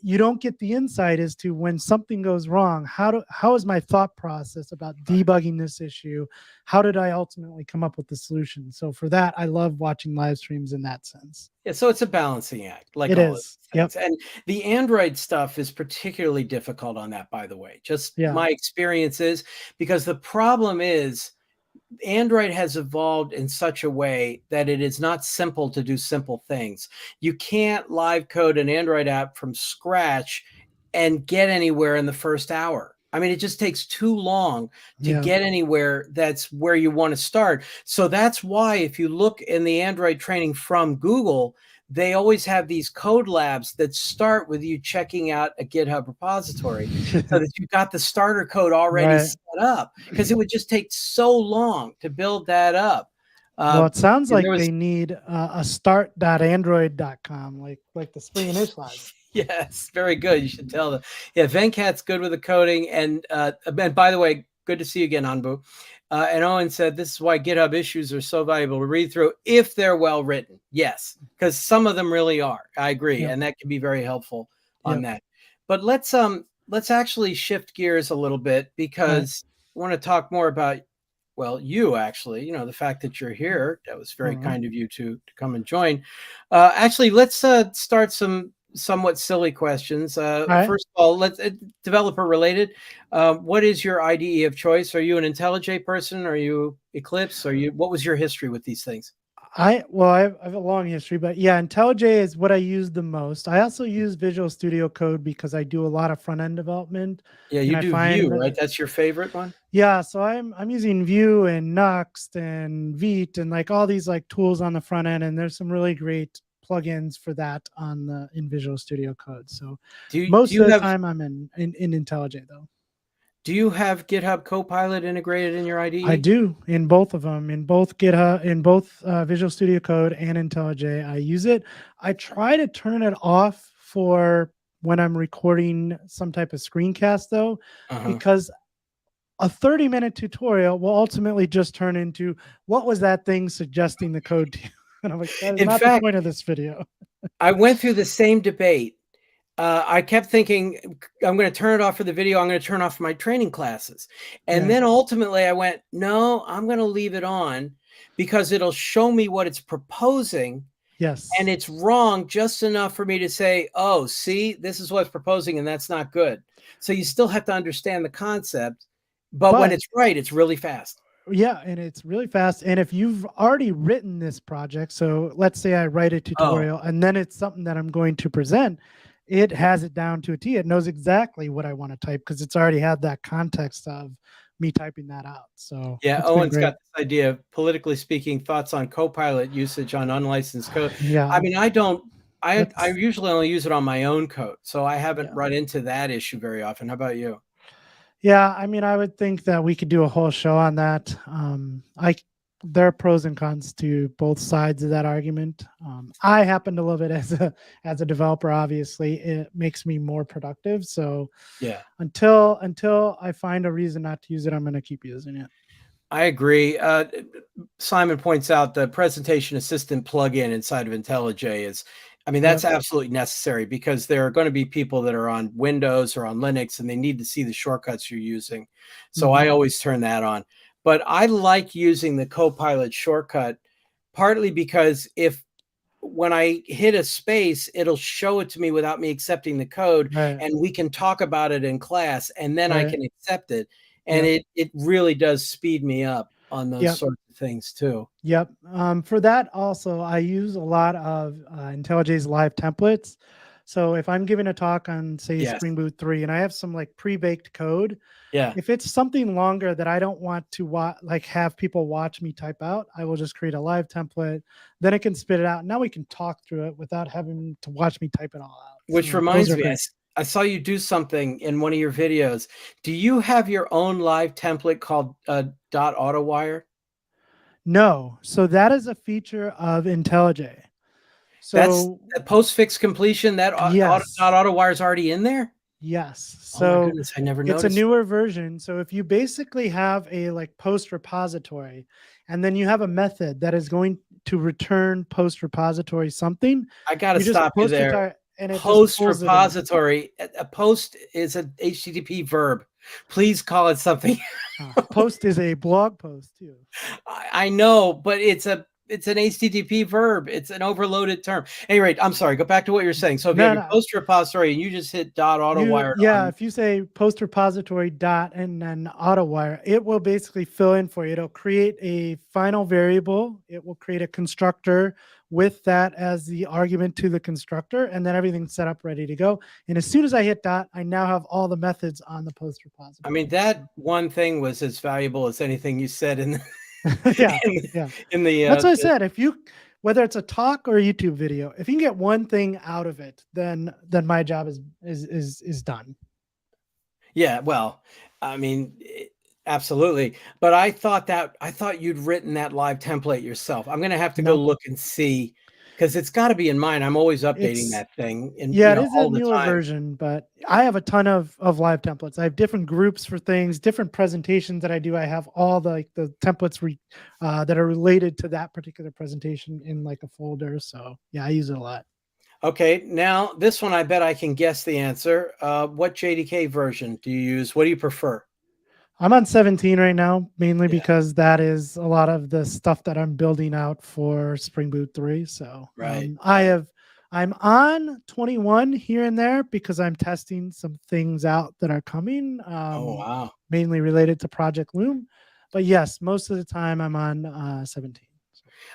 You don't get the insight as to when something goes wrong, how is my thought process about Right. debugging this issue, how did I ultimately come up with the solution. So for that, I love watching live streams in that sense. Yeah, so it's a balancing act, like It all of is. these Yep. things. And the Android stuff is particularly difficult on that, by the way. Just Yeah. my experience is because the problem is Android has evolved in such a way that it is not simple to do simple things. You can't live code an Android app from scratch and get anywhere in the first hour. I mean, it just takes too long to Yeah. get anywhere that's where you want to start. So that's why if you look in the Android training from Google, they always have these code labs that start with you checking out a GitHub repository so that you've got the starter code already Right. set up, because it would just take so long to build that up. Well, it sounds And there like was they need a start.android.com, like the Spring Initialize. yes, very good. You should tell them. Yeah, Venkat's good with the coding, and by the way, good to see you again, Anbu. And Owen said this is why GitHub issues are so valuable to read through if they're well written. Yes, because some of them really are. I agree, Yep. and that can be very helpful on Yep. that. But let's actually shift gears a little bit All right. because I want to talk more about well, you actually, the fact that you're here, that was All very right. kind of you to come and join. Actually, let's start some somewhat silly questions. All right. First of all, let's developer related. What is your IDE of choice? Are you an IntelliJ person? Are you Eclipse? Are you? What was your history with these things? I have a long history, but yeah, IntelliJ is what I use the most. I also use Visual Studio Code because I do a lot of front end development, Yeah, and you I do find Vue, right? That's your favorite one. yeah, so I'm using Vue and Nuxt and Vite and like all these like tools on the front end, and there's some really great plugins for that on the in Visual Studio Code. So Do most you of the have time I'm in IntelliJ though. do you have GitHub Copilot integrated in your I IDE? do in both of them, in both GitHub, in both Visual Studio Code and IntelliJ. I use it. I try to turn it off for when I'm recording some type of screencast though, Uh-huh. because a 30-minute tutorial will ultimately just turn into what was that thing suggesting the code to you? And I'm like, that is In not the fact, point of this video. I went through the same debate. I kept thinking, I'm going to turn it off for the video. I'm going to turn off my training classes. And Yeah. then ultimately I went, no, I'm going to leave it on because it'll show me what it's proposing. And Yes. it's wrong just enough for me to say, oh, see, this is what's proposing and that's not good. So you still have to understand the concept. But when But it's right, it's really fast. yeah, and it's really fast. And if you've already written this project, so let's say I write a Oh, tutorial and then it's something that I'm going to present, it has it down to a T. It knows exactly what I want to type because it's already had that context of me typing that out. So yeah. it's been Owen's got great. this idea of politically speaking thoughts on Copilot usage on unlicensed code. I Yeah. mean, I don't, I That's usually only use it on my own code. So I haven't yeah. run into that issue very often. How about you? Yeah, I mean, I would think that we could do a whole show on that. I There are pros and cons to both sides of that argument. I happen to love it as a developer. Obviously, it makes me more productive. So Yeah. until I find a reason not to use it, I'm going to keep using it. I agree. Simon points out the presentation assistant plugin inside of IntelliJ is, I mean, that's Yep. absolutely necessary because there are going to be people that are on Windows or on Linux and they need to see the shortcuts you're using. So I Mhm. always turn that on. But I like using the Copilot shortcut partly because if when I hit a space, it'll show it to me without me accepting the code, Right. and we can talk about it in class, and then I Right. can accept it. And Yep. it really does speed me up on those Yep. sorts of things too. Yep. For that also, I use a lot of IntelliJ's live templates. So if I'm giving a talk on, say, Yes. Spring Boot 3, and I have some like pre-baked code, Yeah. if it's something longer that I don't want to like have people watch me type out, I will just create a live template. Then it can spit it out. Now we can talk through it without having to watch me type it all out. Which So those reminds are me, great. I saw you do something in one of your videos. Do you have your own live template called dot AutoWire? No. So that is a feature of IntelliJ. That's So a post-fix completion. That yes. auto wire is already in there. Yes. Oh my So goodness, I never it's a noticed. newer version. So if you basically have a like post repository and then you have a method that is going to return post repository something, I got to you just stop you post there. retire and it just Post pulls it in. repository. A post is an HTTP verb. Please call it something. Post is a blog post too. I know, but it's an HTTP verb. It's an overloaded term. Anyway, I'm sorry. Go back to what you're saying. So if you have No, your no. post repository and you just hit dot auto wired Yeah, on, if you say post repository dot and then AutoWire, it will basically fill in for you. It'll create a final variable. It will create a constructor with that as the argument to the constructor, and then everything's set up ready to go. And as soon as I hit dot, I now have all the methods on the post I repository. mean, that one thing was as valuable as anything you said in Yeah, in, yeah. in the, That's what I said. If you, whether it's a talk or a YouTube video, if you can get one thing out of it, then my job is done. yeah, well, I mean, absolutely. But I thought you'd written that live template yourself. I'm gonna have to go Nope. look and see because it's got to be in mine. I'm always updating It's that thing, and Yeah, it is a all the newer time. version, but I have a ton of live templates. I have different groups for things, different presentations that I do. I have all the templates that are related to that particular presentation in like a folder. So yeah, I use it a lot. Okay, now this one I bet I can guess the answer. What JDK version do you use? What do you prefer? I'm on 17 right now, mainly Yeah, because that is a lot of the stuff that I'm building out for Spring Boot 3. So right. I'm on 21 here and there because I'm testing some things out that are coming, Oh wow. mainly related to Project Loom. But yes, most of the time I'm on 17.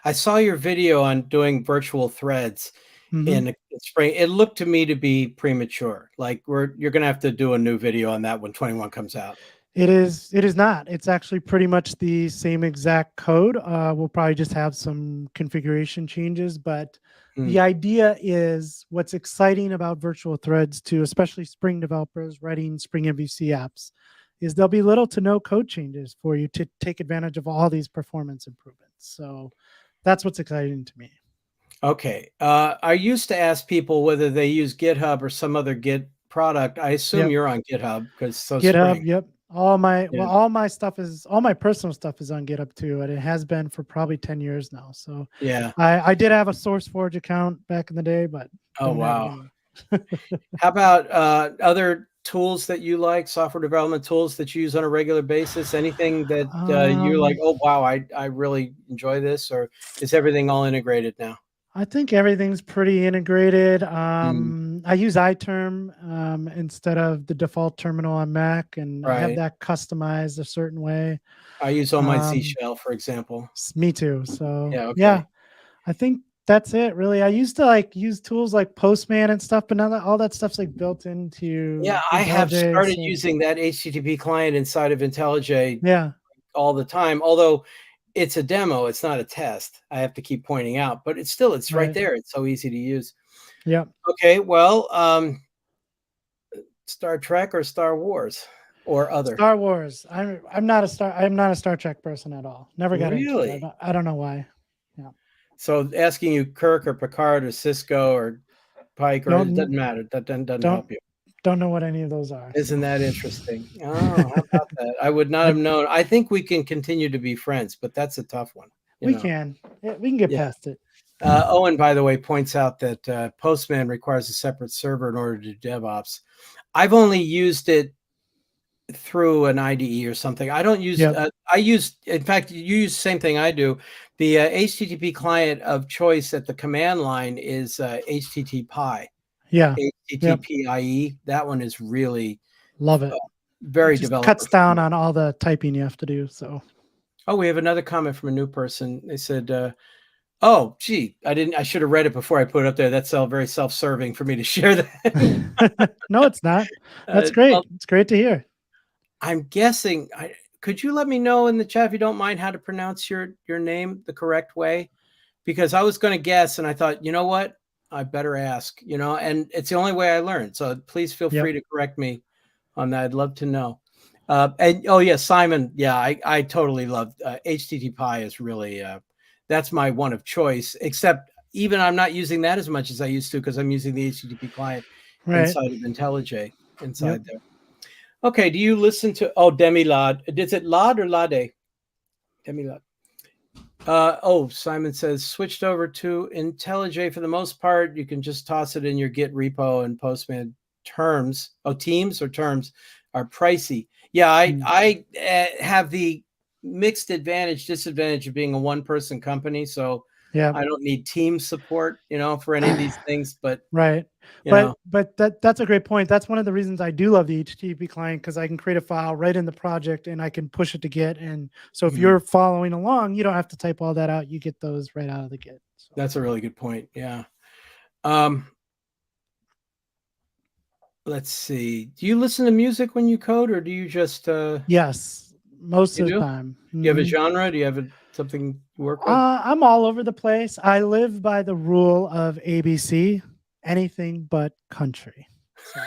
I saw your video on doing virtual threads Mhm. in spring. It looked to me to be premature. Like you're gonna have to do a new video on that when 21 comes out. It is not. It's actually pretty much the same exact code. We'll probably just have some configuration changes, but Hmm. the idea is what's exciting about virtual threads to especially Spring developers writing Spring MVC apps is there'll be little to no code changes for you to take advantage of all these performance improvements. So that's what's exciting to me. Okay. I used to ask people whether they use GitHub or some other Git product. I assume Yep. you're on GitHub because so GitHub, Spring. yep. Yeah. All my personal stuff is on GitHub too, and it has been for probably 10 years now. So Yeah. I did have a SourceForge account back in the day, but Oh don't have it wow. anymore. How about other tools that you like, software development tools that you use on a regular basis? Anything that you're like, um, oh wow, I really enjoy this, or is everything all integrated now? I think everything's pretty integrated. Mm, I use iTerm instead of the default terminal on Mac, and I have right. that customized a certain way. I use all my Z Um, shell, for example. Me too. So Yeah. yeah, Okay. I think that's it really. I used to like use tools like Postman and stuff, but now that all that stuff's like built Yeah, into I have IntelliJ. started So using that HTTP client inside of IntelliJ yeah, all the time. Although it's a demo, it's not a test. I have to keep pointing out, but it's right right. there. It's so easy to use. Yep. Okay, well, Star Trek or Star Wars or other. Star Wars. I'm not a Star Trek person at all. Never got into it. Really? I don't know why. Yeah. So asking you Kirk or Picard or Cisco or Pike or it doesn't Don't matter. That doesn't don't help you. don't know what any of those are. So Isn't that interesting? Oh, how about that? I would not I have known. I think we can continue to be friends, but that's a tough one, you we know. can. Yeah, we can get Yeah. past it. Owen, by the way, points out that Postman requires a separate server in order to do DevOps. I've only used it through an IDE or something. I don't use. Yep. I use. In fact, you use the same thing I do. The HTTP client of choice at the command line is HTTPie. Yeah. Yep. HTTPIE. That one is really Love it. It very just developer cuts down friendly. on all the typing you have to do. So Oh, we have another comment from a new person. They said, "Oh, gee, I should have read it before I put it up there. That's all very self-serving for me to share that." no, it's not. That's great. Well, It's great to hear. I'm guessing. Could you let me know in the chat if you don't mind how to pronounce your name the correct way? Because I was going to guess, and I thought, you know what, I better ask. And it's the only way I learned. So please feel Yep. free to correct me on that. I'd love to know. And oh yeah, Simon. Yeah, I totally love HTTP is really that's my one of choice. Except even I'm not using that as much as I used to because I'm using the HTTP client Right. inside of IntelliJ Yep. inside there. Okay, do you listen to Demilad? Is it Lad or Lade? Demilad. Oh, Simon says switched over to IntelliJ for the most part. You can just toss it in your Git repo and Postman terms. Oh, teams or terms are pricey. Yeah, I have the mixed advantage disadvantage of being a one person company, so Yeah. I don't need team support, for any of these things. But Right. you know, But that's a great point. That's one of the reasons I do love the HTTP client, because I can create a file right in the project and I can push it to Git. And so if you're following along, you don't have to type all that out. You get those right out of the Git. So. That's a really good point. Yeah. Let's see. Do you listen to music when you code, or do you just Yes, most you of the do? Do time. you have a genre? Do you have something you work with? I'm all over the place. I live by the rule of ABC, anything but country. So.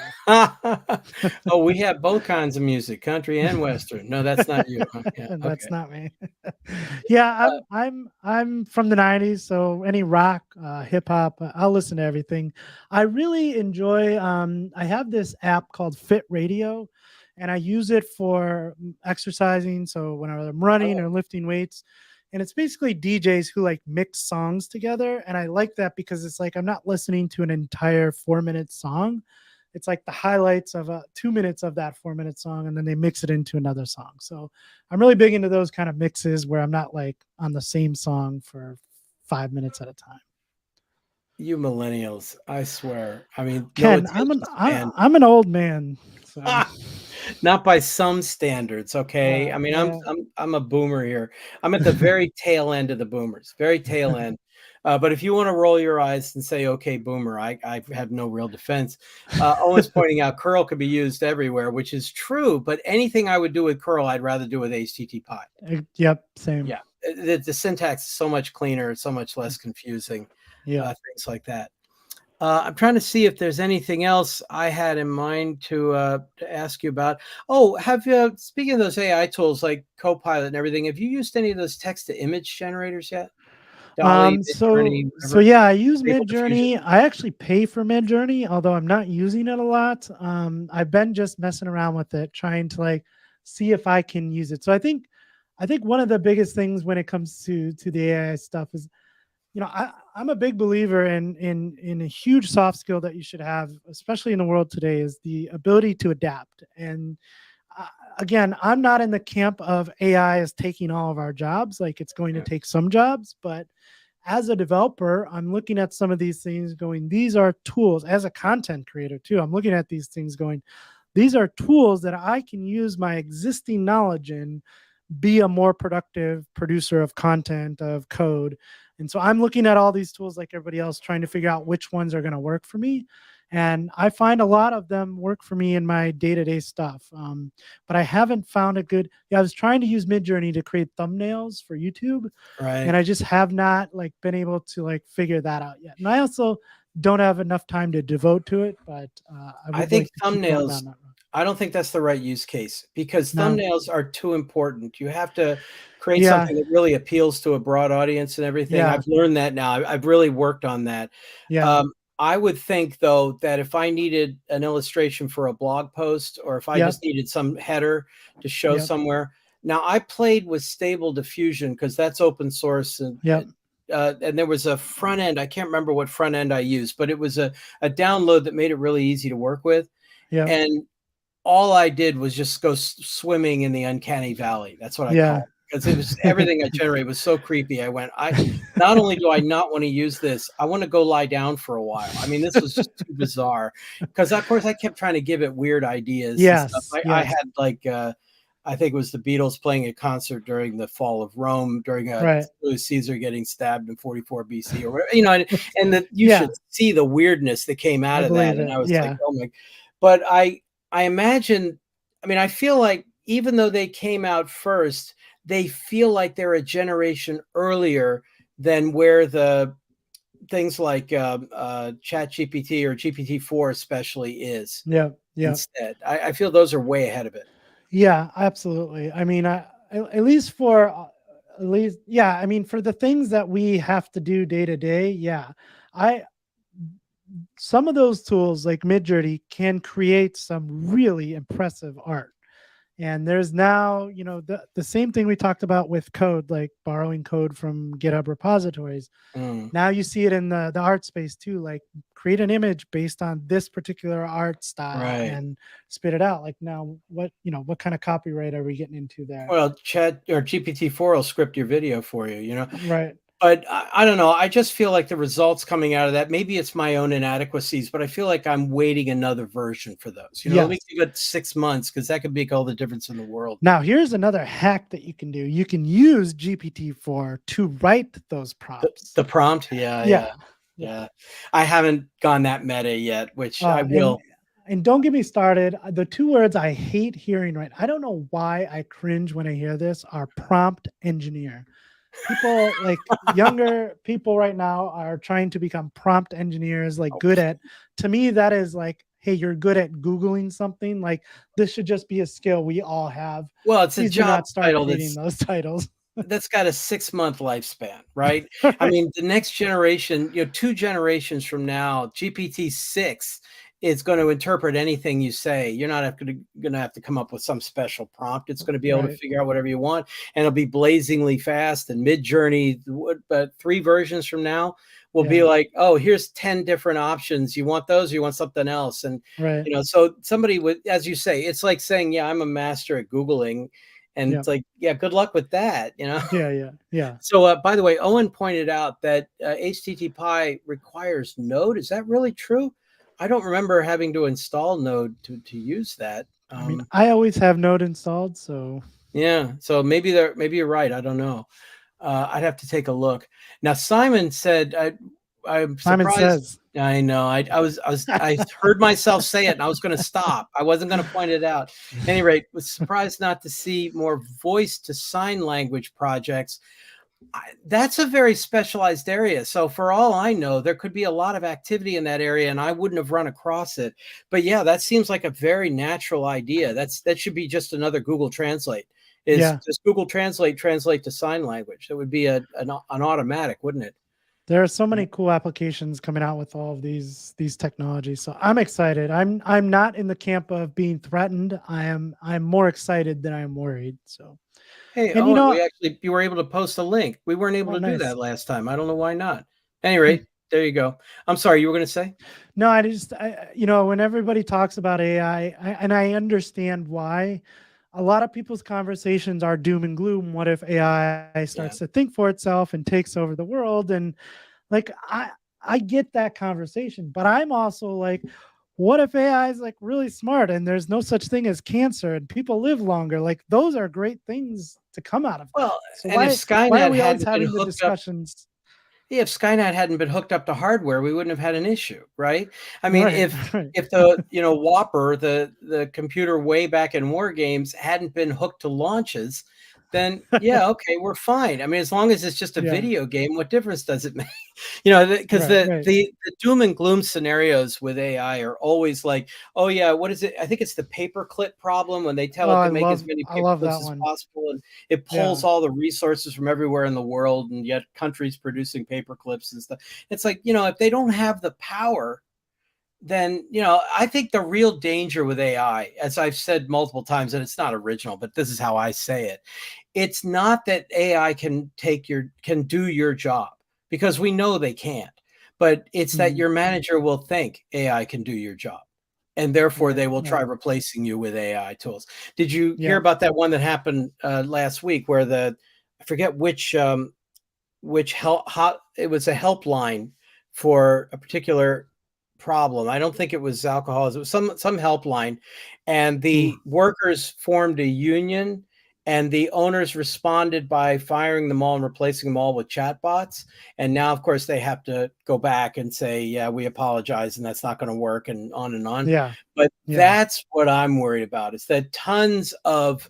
Oh, we have both kinds of music, country and western. No, that's not you. Huh? Yeah. That's Okay. not me. Yeah, I'm from the '90s, so any rock, hip hop, I'll listen to everything. I really enjoy. I have this app called Fit Radio, and I use it for exercising. So when I'm running Oh, or lifting weights, and it's basically DJs who like mix songs together, and I like that because it's like I'm not listening to an entire 4-minute song. It's like the highlights of 2 minutes of that 4-minute song, and then they mix it into another song. So I'm really big into those kind of mixes where I'm not like on the same song for 5 minutes at a time. you millennials! I swear. I mean, no Ken, attention span. I'm an old man, so Not by some standards, okay? I mean, yeah. I'm a boomer here. I'm at the very tail end of the boomers, very tail end. But if you want to roll your eyes and say, "Okay, boomer," I have no real defense. Always pointing out curl could be used everywhere, which is true. But anything I would do with curl, I'd rather do with HTTP. Yep, same. Yeah, the syntax is so much cleaner, so much less confusing. Yeah. Things like that. I'm trying to see if there's anything else I had in mind to ask you about. Oh, have you, speaking of those AI tools like Copilot and everything, have you used any of those text to image generators yet? Dolly, Midjourney, So whatever, yeah, I use Stable Diffusion? Midjourney. I actually pay for Midjourney, although I'm not using it a lot. I've been just messing around with it, trying to like see if I can use it. So I think one of the biggest things when it comes to the AI stuff is, I'm a big believer in a huge soft skill that you should have, especially in the world today, is the ability to adapt. And again, I'm not in the camp of AI is taking all of our jobs. Like it's going to take some jobs, but as a developer, I'm looking at some of these things going, these are tools. As a content creator too, I'm looking at these things going, these are tools that I can use my existing knowledge in, be a more productive producer of content, of code. And so I'm looking at all these tools like everybody else, trying to figure out which ones are going to work for me. And I find a lot of them work for me in my day-to-day stuff. But I haven't found a good, yeah, I was trying to use Midjourney to create thumbnails for YouTube, and Right. I just have not like been able to like figure that out yet. And I also don't have enough time to devote to it, but I I would think like to keep going thumbnails, down that road. I don't think that's the right use case because No. thumbnails are too important. You have to create Yeah. something that really appeals to a broad audience and everything. Yeah. I've learned that now. I've really worked on that. Yeah. Um, I would think though that if I needed an illustration for a blog post or if I Yep. just needed some header to show Yep. somewhere. Now I played with Stable Diffusion because that's open source Yep. and there was a front end. I can't remember what front end I used, but it was a download that made it really easy to work with. Yep. And all I did was just go swimming in the uncanny valley. That's what I call Yeah. it because it was everything I generated was so creepy. I went, I not only do I not want to use this, I want to go lie down for a while. I mean, this was just too bizarre because of course I kept trying to give it weird ideas and stuff. Yes. I Yes. had like I think it was the Beatles playing a concert during the fall of Rome during Right. Julius Caesar getting stabbed in 44 BC or whatever, and that you Yeah. should see the weirdness that came I out of that. believe And it. I was like, Yeah. oh my, but I imagine, I mean, I feel like even though they came out first, they feel like they're a generation earlier than where the things like Chat GPT or GPT-4 especially is Yeah. Yeah. instead. I feel those are way ahead of it. Yeah, absolutely. I mean, at least for at least, yeah. I mean, for the things that we have to do day to day, yeah. I Some of those tools like Midjourney can create some really impressive art. And there's now, the same thing we talked about with code, like borrowing code from GitHub repositories. Mm, Now you see it in the art space too, like create an image based on this particular art style right. and spit it out. Like now what kind of copyright are we getting into there? Well, Chat or GPT-4 will script your video for you, you know? Right. But I don't know. I just feel like the results coming out of that, maybe it's my own inadequacies, but I feel like I'm waiting another version for those. Let me Yes. give it 6 months because that could make all the difference in the world. Now here's another hack that you can do. You can use GPT-4 to write those prompts. The prompt, yeah, Yeah. yeah, Yeah. yeah. I haven't gone that meta yet, which I And will. don't get me started. The two words I hate hearing, right? I don't know why I cringe when I hear this, are prompt engineer. People, like younger people right now, are trying to become prompt engineers, like good at, to me that is like, hey, you're good at googling something. Like this should just be a skill we all have. Well, it's a Please do job not start title creating those titles. that's got a 6-month lifespan, right? I Right. mean, the next generation, 2 generations from now, GPT-6 is going to interpret anything you say. You're not going to have to come up with some special prompt. It's going to be able to Right. figure out whatever you want, and it'll be blazingly fast. And Midjourney, but 3 versions from now will be Yeah. like, oh, here's 10 different options. You want those? Or you want something else? And Right. so somebody would, as you say, it's like saying, yeah, I'm a master at Googling. And Yeah. it's like, yeah, good luck with that. Yeah. Yeah. Yeah. So, by the way, Owen pointed out that HTTP requires Node. Is that really true? I don't remember having to install Node to use that. I mean, I always have Node installed, so Yeah, so maybe you're right. I don't know. I'd have to take a look. Now, Simon said, I'm Simon surprised. says. I know. I heard myself say it, and I was going to stop. I wasn't going to point it out. At any rate, was surprised not to see more voice to sign language projects. That's a very specialized area. So for all I know, there could be a lot of activity in that area, and I wouldn't have run across it. But yeah, that seems like a very natural idea. That should be just another Google Translate. Yeah. Does Google Translate translate to sign language? That would be an automatic, wouldn't it? There are so many cool applications coming out with all of these technologies. So I'm excited. I'm not in the camp of being threatened. I'm more excited than I'm worried. So, Hey, and Owen, you were able to post a link. We weren't able oh, to do nice. that last time. I don't know why not. At any Hmm. rate, there you go. I'm sorry, you were going to say? No, when everybody talks about AI, and I understand why, a lot of people's conversations are doom and gloom. What if AI Yeah. starts to think for itself and takes over the world? And like, I get that conversation, but I'm also like, what if AI is like really smart and there's no such thing as cancer and people live longer? Like those are great things to come out of that. Well, So and if why are Skynet we always hadn't been having the hooked up discussions? Yeah, if Skynet hadn't been hooked up to hardware, we wouldn't have had an issue, right? I mean, Right, if right. if the Whopper, the computer way back in War Games, hadn't been hooked to launches, then yeah, okay, we're fine. I mean, as long as it's just a Yeah, video game, what difference does it make? Because right, right. the doom and gloom scenarios with AI are always like, oh yeah, what is it? I think it's the paperclip problem when they tell Oh, it to make as many I love paperclips that as one. possible, and it pulls Yeah, all the resources from everywhere in the world, and yet countries producing paper clips and stuff. It's like, if they don't have the power, then I think the real danger with AI, as I've said multiple times, and it's not original, but this is how I say it, it's not that AI can do your job, because we know they can't, but it's that mhm, your manager will think AI can do your job, and therefore right, they will try right. replacing you with AI tools. Did you hear Yeah. about that one that happened last week, where I forget which it was a helpline for a particular problem. I don't think it was alcohol. It was some helpline, and Ooh, the workers formed a union, and the owners responded by firing them all and replacing them all with chatbots. And now, of course, they have to go back and say, "Yeah, we apologize, and that's not going to work," and on and on. yeah, But yeah, that's what I'm worried about, is that tons of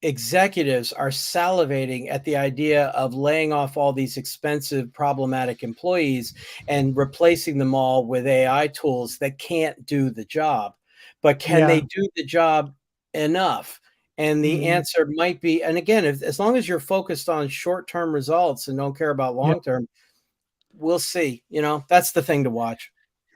executives are salivating at the idea of laying off all these expensive, problematic employees and replacing them all with AI tools that can't do the job. But can they yeah. do the job enough? And the Mhm. answer might be, and again, as long as you're focused on short-term results and don't care about Yep. long-term, we'll see. That's the thing to watch.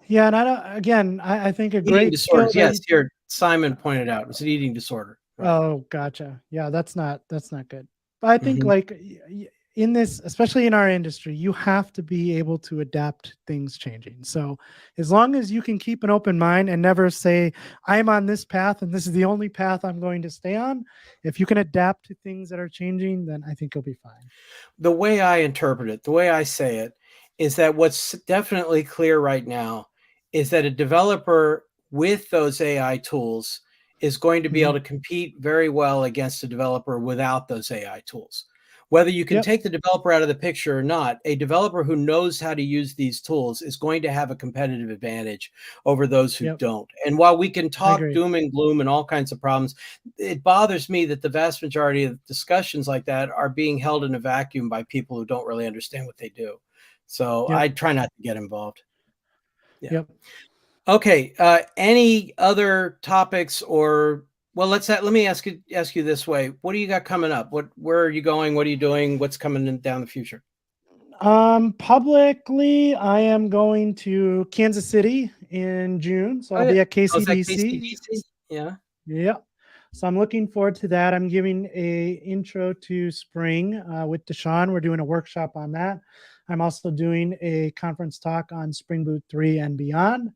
Yeah, and I don't again, I think a Eating great skill disorders, that yes, you here Simon pointed out, it's an eating disorder, right. Oh, gotcha. Yeah, that's not good. But I think Mhm. like in this, especially in our industry, you have to be able to adapt things changing. So as long as you can keep an open mind and never say, I'm on this path and this is the only path I'm going to stay on, if you can adapt to things that are changing, then I think you'll be fine. The way I interpret it, the way I say it, is that what's definitely clear right now is that a developer with those AI tools is going to be able Mhm. to compete very well against a developer without those AI tools. Whether you can Yep. take the developer out of the picture or not, a developer who knows how to use these tools is going to have a competitive advantage over those who Yep. don't. And while we can I talk agree. doom and gloom and all kinds of problems, it bothers me that the vast majority of discussions like that are being held in a vacuum by people who don't really understand what they do. So Yep. I try not to get involved. Yeah. Yep. Okay. Any other topics or well, let me ask you this way. What do you got coming up? Where are you going? What are you doing? What's coming down the future? Publicly, I am going to Kansas City in June, so Oh I'll yeah. be at Oh, is that KCBC. KCBC? Yeah. Yeah. So I'm looking forward to that. I'm giving a intro to spring with Deshaun. We're doing a workshop on that. I'm also doing a conference talk on Spring Boot 3 and beyond.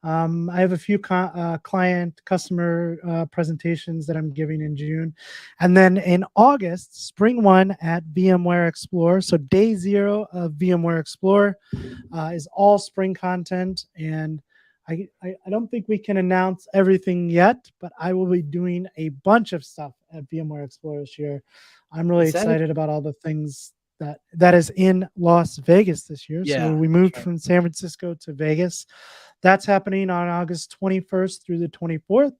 I have a few client customer presentations that I'm giving in June. And then in August, spring one at VMware Explore. So day zero of VMware Explore is all spring content. And I don't think we can announce everything yet, but I will be doing a bunch of stuff at VMware Explore this year. I'm really Is that it? excited about all the things that is in Las Vegas this year. So Yeah, we that's moved right. from San Francisco to Vegas. That's happening on August 21st through the 24th.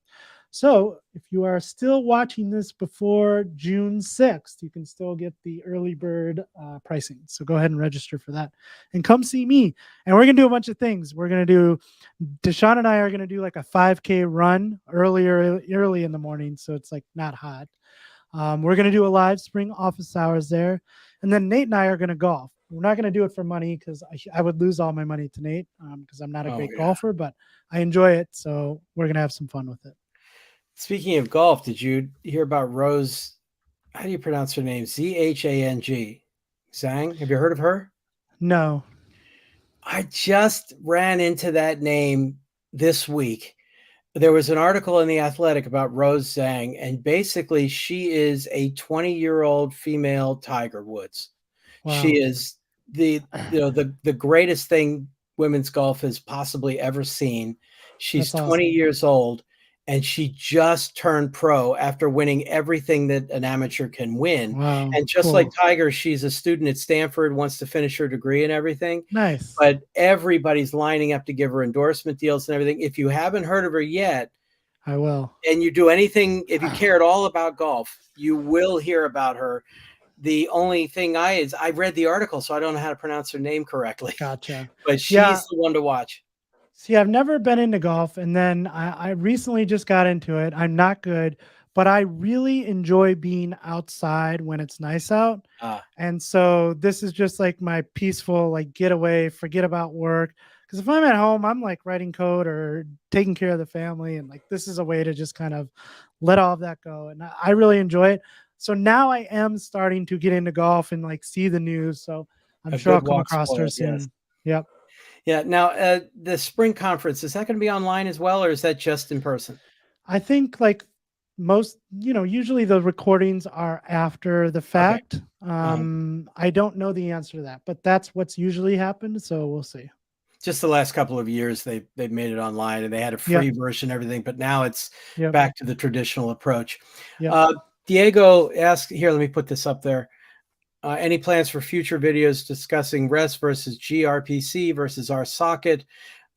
So if you are still watching this before June 6th, you can still get the early bird pricing. So go ahead and register for that and come see me. And we're going to do a bunch of things. Deshaun and I are going to do like a 5K run early in the morning. So it's like not hot. We're going to do a live spring office hours there. And then Nate and I are going to golf. We're not going to do it for money because I would lose all my money to Nate because I'm not a Oh great yeah. golfer, but I enjoy it. So we're going to have some fun with it. Speaking of golf, did you hear about Rose? How do you pronounce her name? Zhang. Zhang. Have you heard of her? No. I just ran into that name this week. There was an article in The Athletic about Rose Zhang, and basically she is a 20-year-old female Tiger Woods. She Wow. is the greatest thing women's golf has possibly ever seen. She's That's 20 awesome. years old and she just turned pro after winning everything that an amateur can win. Wow. And just like Cool. Tiger, she's a student at Stanford, wants to finish her degree and everything. Nice. But everybody's lining up to give her endorsement deals and everything. If you haven't heard of her yet, I will. and you do anything, if you care at all about golf, you will hear about her. The only thing I read the article, so I don't know how to pronounce her name correctly, Gotcha. but Yeah. she's the one to watch. See, I've never been into golf, and then I recently just got into it. I'm not good, but I really enjoy being outside when it's nice out. Ah, And so this is just like my peaceful, like getaway, forget about work. Because if I'm at home, I'm like writing code or taking care of the family, and like this is a way to just kind of let all of that go. And I really enjoy it. So now I am starting to get into golf and like see the news. So I'm a sure I'll good come walk across her spoiled, yes. soon. Yep. Yeah, now, the spring conference, is that gonna be online as well, or is that just in person? I think like usually the recordings are after the Okay, fact. uh-huh. I don't know the answer to that, but that's what's usually happened. So we'll see. Just the last couple of years, they've made it online, and they had a Yep. free version, everything, but now it's Yep. back to the traditional approach. Yep. Uh, Diego asked here, let me put this up there. Any plans for future videos discussing REST versus gRPC versus RSocket?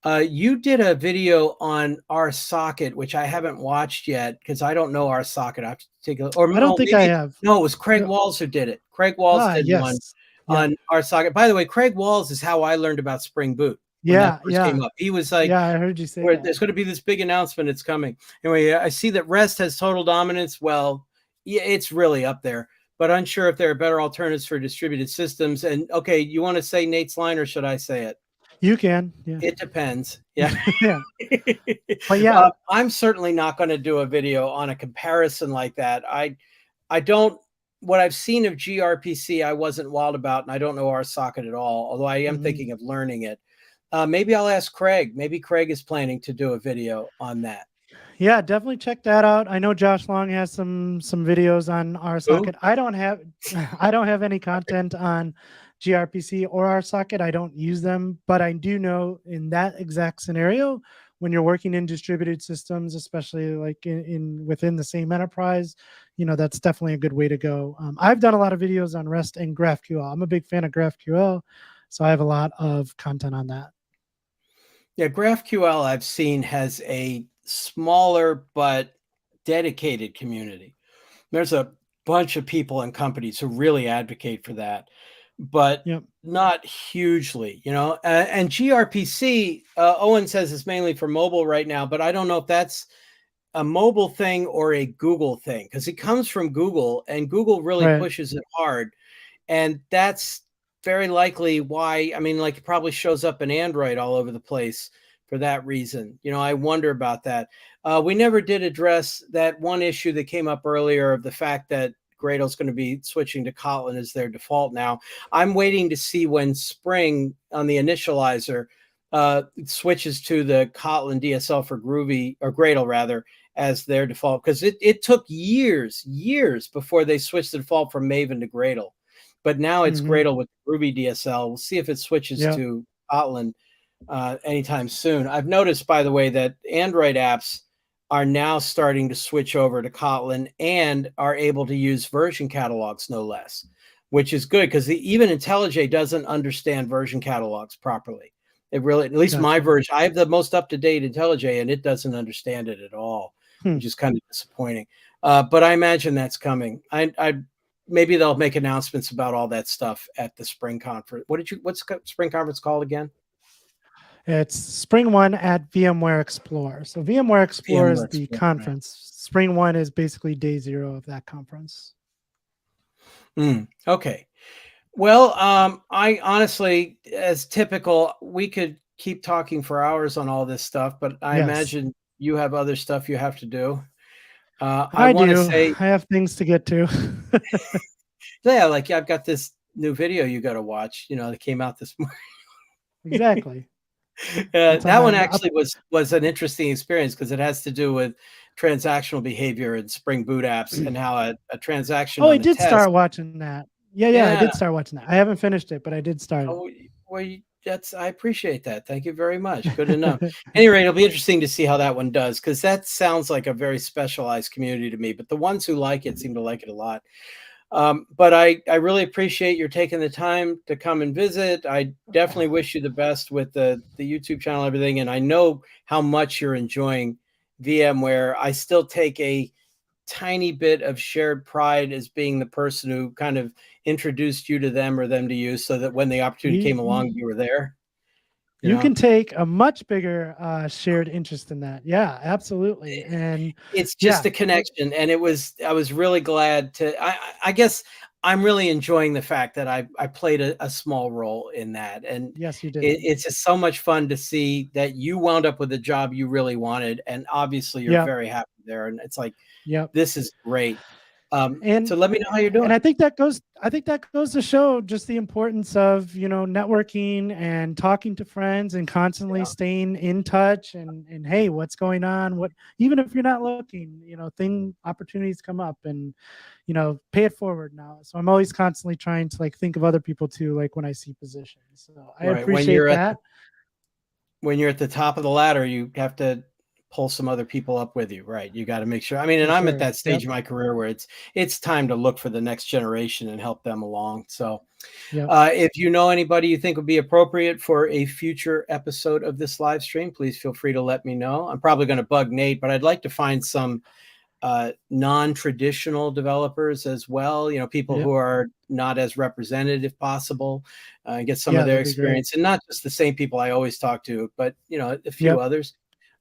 You did a video on RSocket, which I haven't watched yet because I don't know RSocket. I have to take a or I don't oh, think I maybe have. no, it was Craig Yep. Walls who did it. Craig Walls did one Yes. Yep. on RSocket. By the way, Craig Walls is how I learned about Spring Boot. when that Yeah, first came yeah, up. He was like, yeah. I heard you say where that. there's going to be this big announcement. It's coming. Anyway, I see that Rest has total dominance. Well, yeah, it's really up there, but unsure if there are better alternatives for distributed systems. And okay, you want to say Nate's line or should I say it? You can, yeah, It depends. Yeah. yeah. But yeah, I'm certainly not going to do a video on a comparison like that. I don't. What I've seen of gRPC, I wasn't wild about, and I don't know our socket at all. Although I am mhm. thinking of learning it. Maybe I'll ask Craig. Maybe Craig is planning to do a video on that. Yeah, definitely check that out. I know Josh Long has some videos on Who? RSocket. I don't have I don't have any content on gRPC or RSocket. I don't use them, but I do know in that exact scenario, when you're working in distributed systems, especially like in within the same enterprise, that's definitely a good way to go. I've done a lot of videos on REST and GraphQL. I'm a big fan of GraphQL, so I have a lot of content on that. Yeah, GraphQL I've seen has a smaller but dedicated community. There's a bunch of people and companies who really advocate for that, but Yep. not hugely, and gRPC, Owen says it's mainly for mobile right now, but I don't know if that's a mobile thing or a Google thing, because it comes from Google and Google really Right. pushes it hard. And that's very likely why, I mean, like it probably shows up in Android all over the place for that reason. I wonder about that. We never did address that one issue that came up earlier of the fact that Gradle's going to be switching to Kotlin as their default now. I'm waiting to see when Spring on the initializer switches to the Kotlin DSL for Groovy, or Gradle rather, as their default, because it took years before they switched the default from Maven to Gradle. But now it's Hmm. Gradle with Groovy DSL. We'll see if it switches Yeah. to Kotlin anytime soon. I've noticed, by the way, that Android apps are now starting to switch over to Kotlin and are able to use version catalogs, no less, which is good because even IntelliJ doesn't understand version catalogs properly. It really, at least my Gotcha. version, I have the most up-to-date IntelliJ, and it doesn't understand it at all, Hmm. which is kind of disappointing. But I imagine that's coming. I maybe they'll make announcements about all that stuff at the spring conference. What's spring conference called again? It's Spring One at VMware Explore. So VMware Explore VMware is the Explore, right? conference. Spring One is basically day zero of that conference. Okay. Well, I honestly, as typical, we could keep talking for hours on all this stuff, but I Yes, imagine you have other stuff you have to do. I I want to do. say, I have things to get to. yeah, like I've got this new video you got to watch, that came out this morning. Exactly. It's That one on up. actually was an interesting experience because it has to do with transactional behavior in Spring Boot apps and how a transaction Oh, I on a did test. start watching that. Yeah, yeah, I Yeah. did start watching that. I haven't finished it, but I did start Oh, well, I appreciate that. Thank you very much. Good to know. Anyway, it'll be interesting to see how that one does, because that sounds like a very specialized community to me. But the ones who like it seem to like it a lot. But I really appreciate your taking the time to come and visit. I definitely wish you the best with the YouTube channel and everything. And I know how much you're enjoying VMware. I still take a tiny bit of shared pride as being the person who kind of introduced you to them or them to you, so that when the opportunity came along, you, you were there. You you know, can take a much bigger shared interest in that. Yeah, absolutely. And it's just yeah, a connection, and I was really glad to. I guess I'm really enjoying the fact that I played a small role in that, and yes, you did. it's just so much fun to see that you wound up with a job you really wanted, and obviously you're Yep. very happy there, and it's like, Yep. this is great. And So let me know how you're and doing. I think that goes to show just the importance of networking and talking to friends and constantly Yeah. staying in touch and hey, what's going on, what, even if you're not looking, thing opportunities come up, and pay it forward now. So I'm always constantly trying to like think of other people too, like when I see positions. So I Right. appreciate that. When you're at the top of the ladder, you have to pull some other people up with you, right? You got to make sure. I mean, For and I'm at sure. that stage Yep. of my career where it's time to look for the next generation and help them along. So, Yep. if you know anybody you think would be appropriate for a future episode of this live stream, please feel free to let me know. I'm probably going to bug Nate, but I'd like to find some non-traditional developers as well, people Yep. who are not as represented if possible, get some of Yeah, their that'd be great. experience, and not just the same people I always talk to, but a few Yep. others.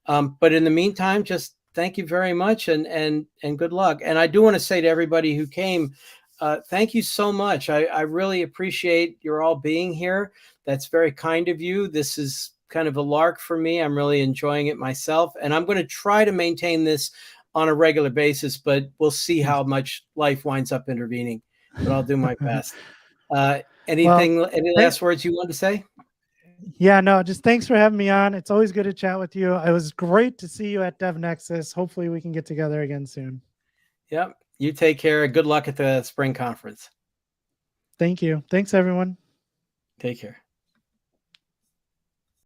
But in the meantime, just thank you very much, and good luck. And I do want to say to everybody who came, thank you so much. I really appreciate your all being here. That's very kind of you. This is kind of a lark for me. I'm really enjoying it myself, and I'm going to try to maintain this on a regular basis, but we'll see how much life winds up intervening. But I'll do my best. Well, Any thank, last words you want to say? yeah, no, just thanks for having me on. It's always good to chat with you. It was great to see you at DevNexus. Hopefully we can get together again soon. Yep. You take care. Good luck at the spring conference. Thank you. Thanks, everyone. Take care.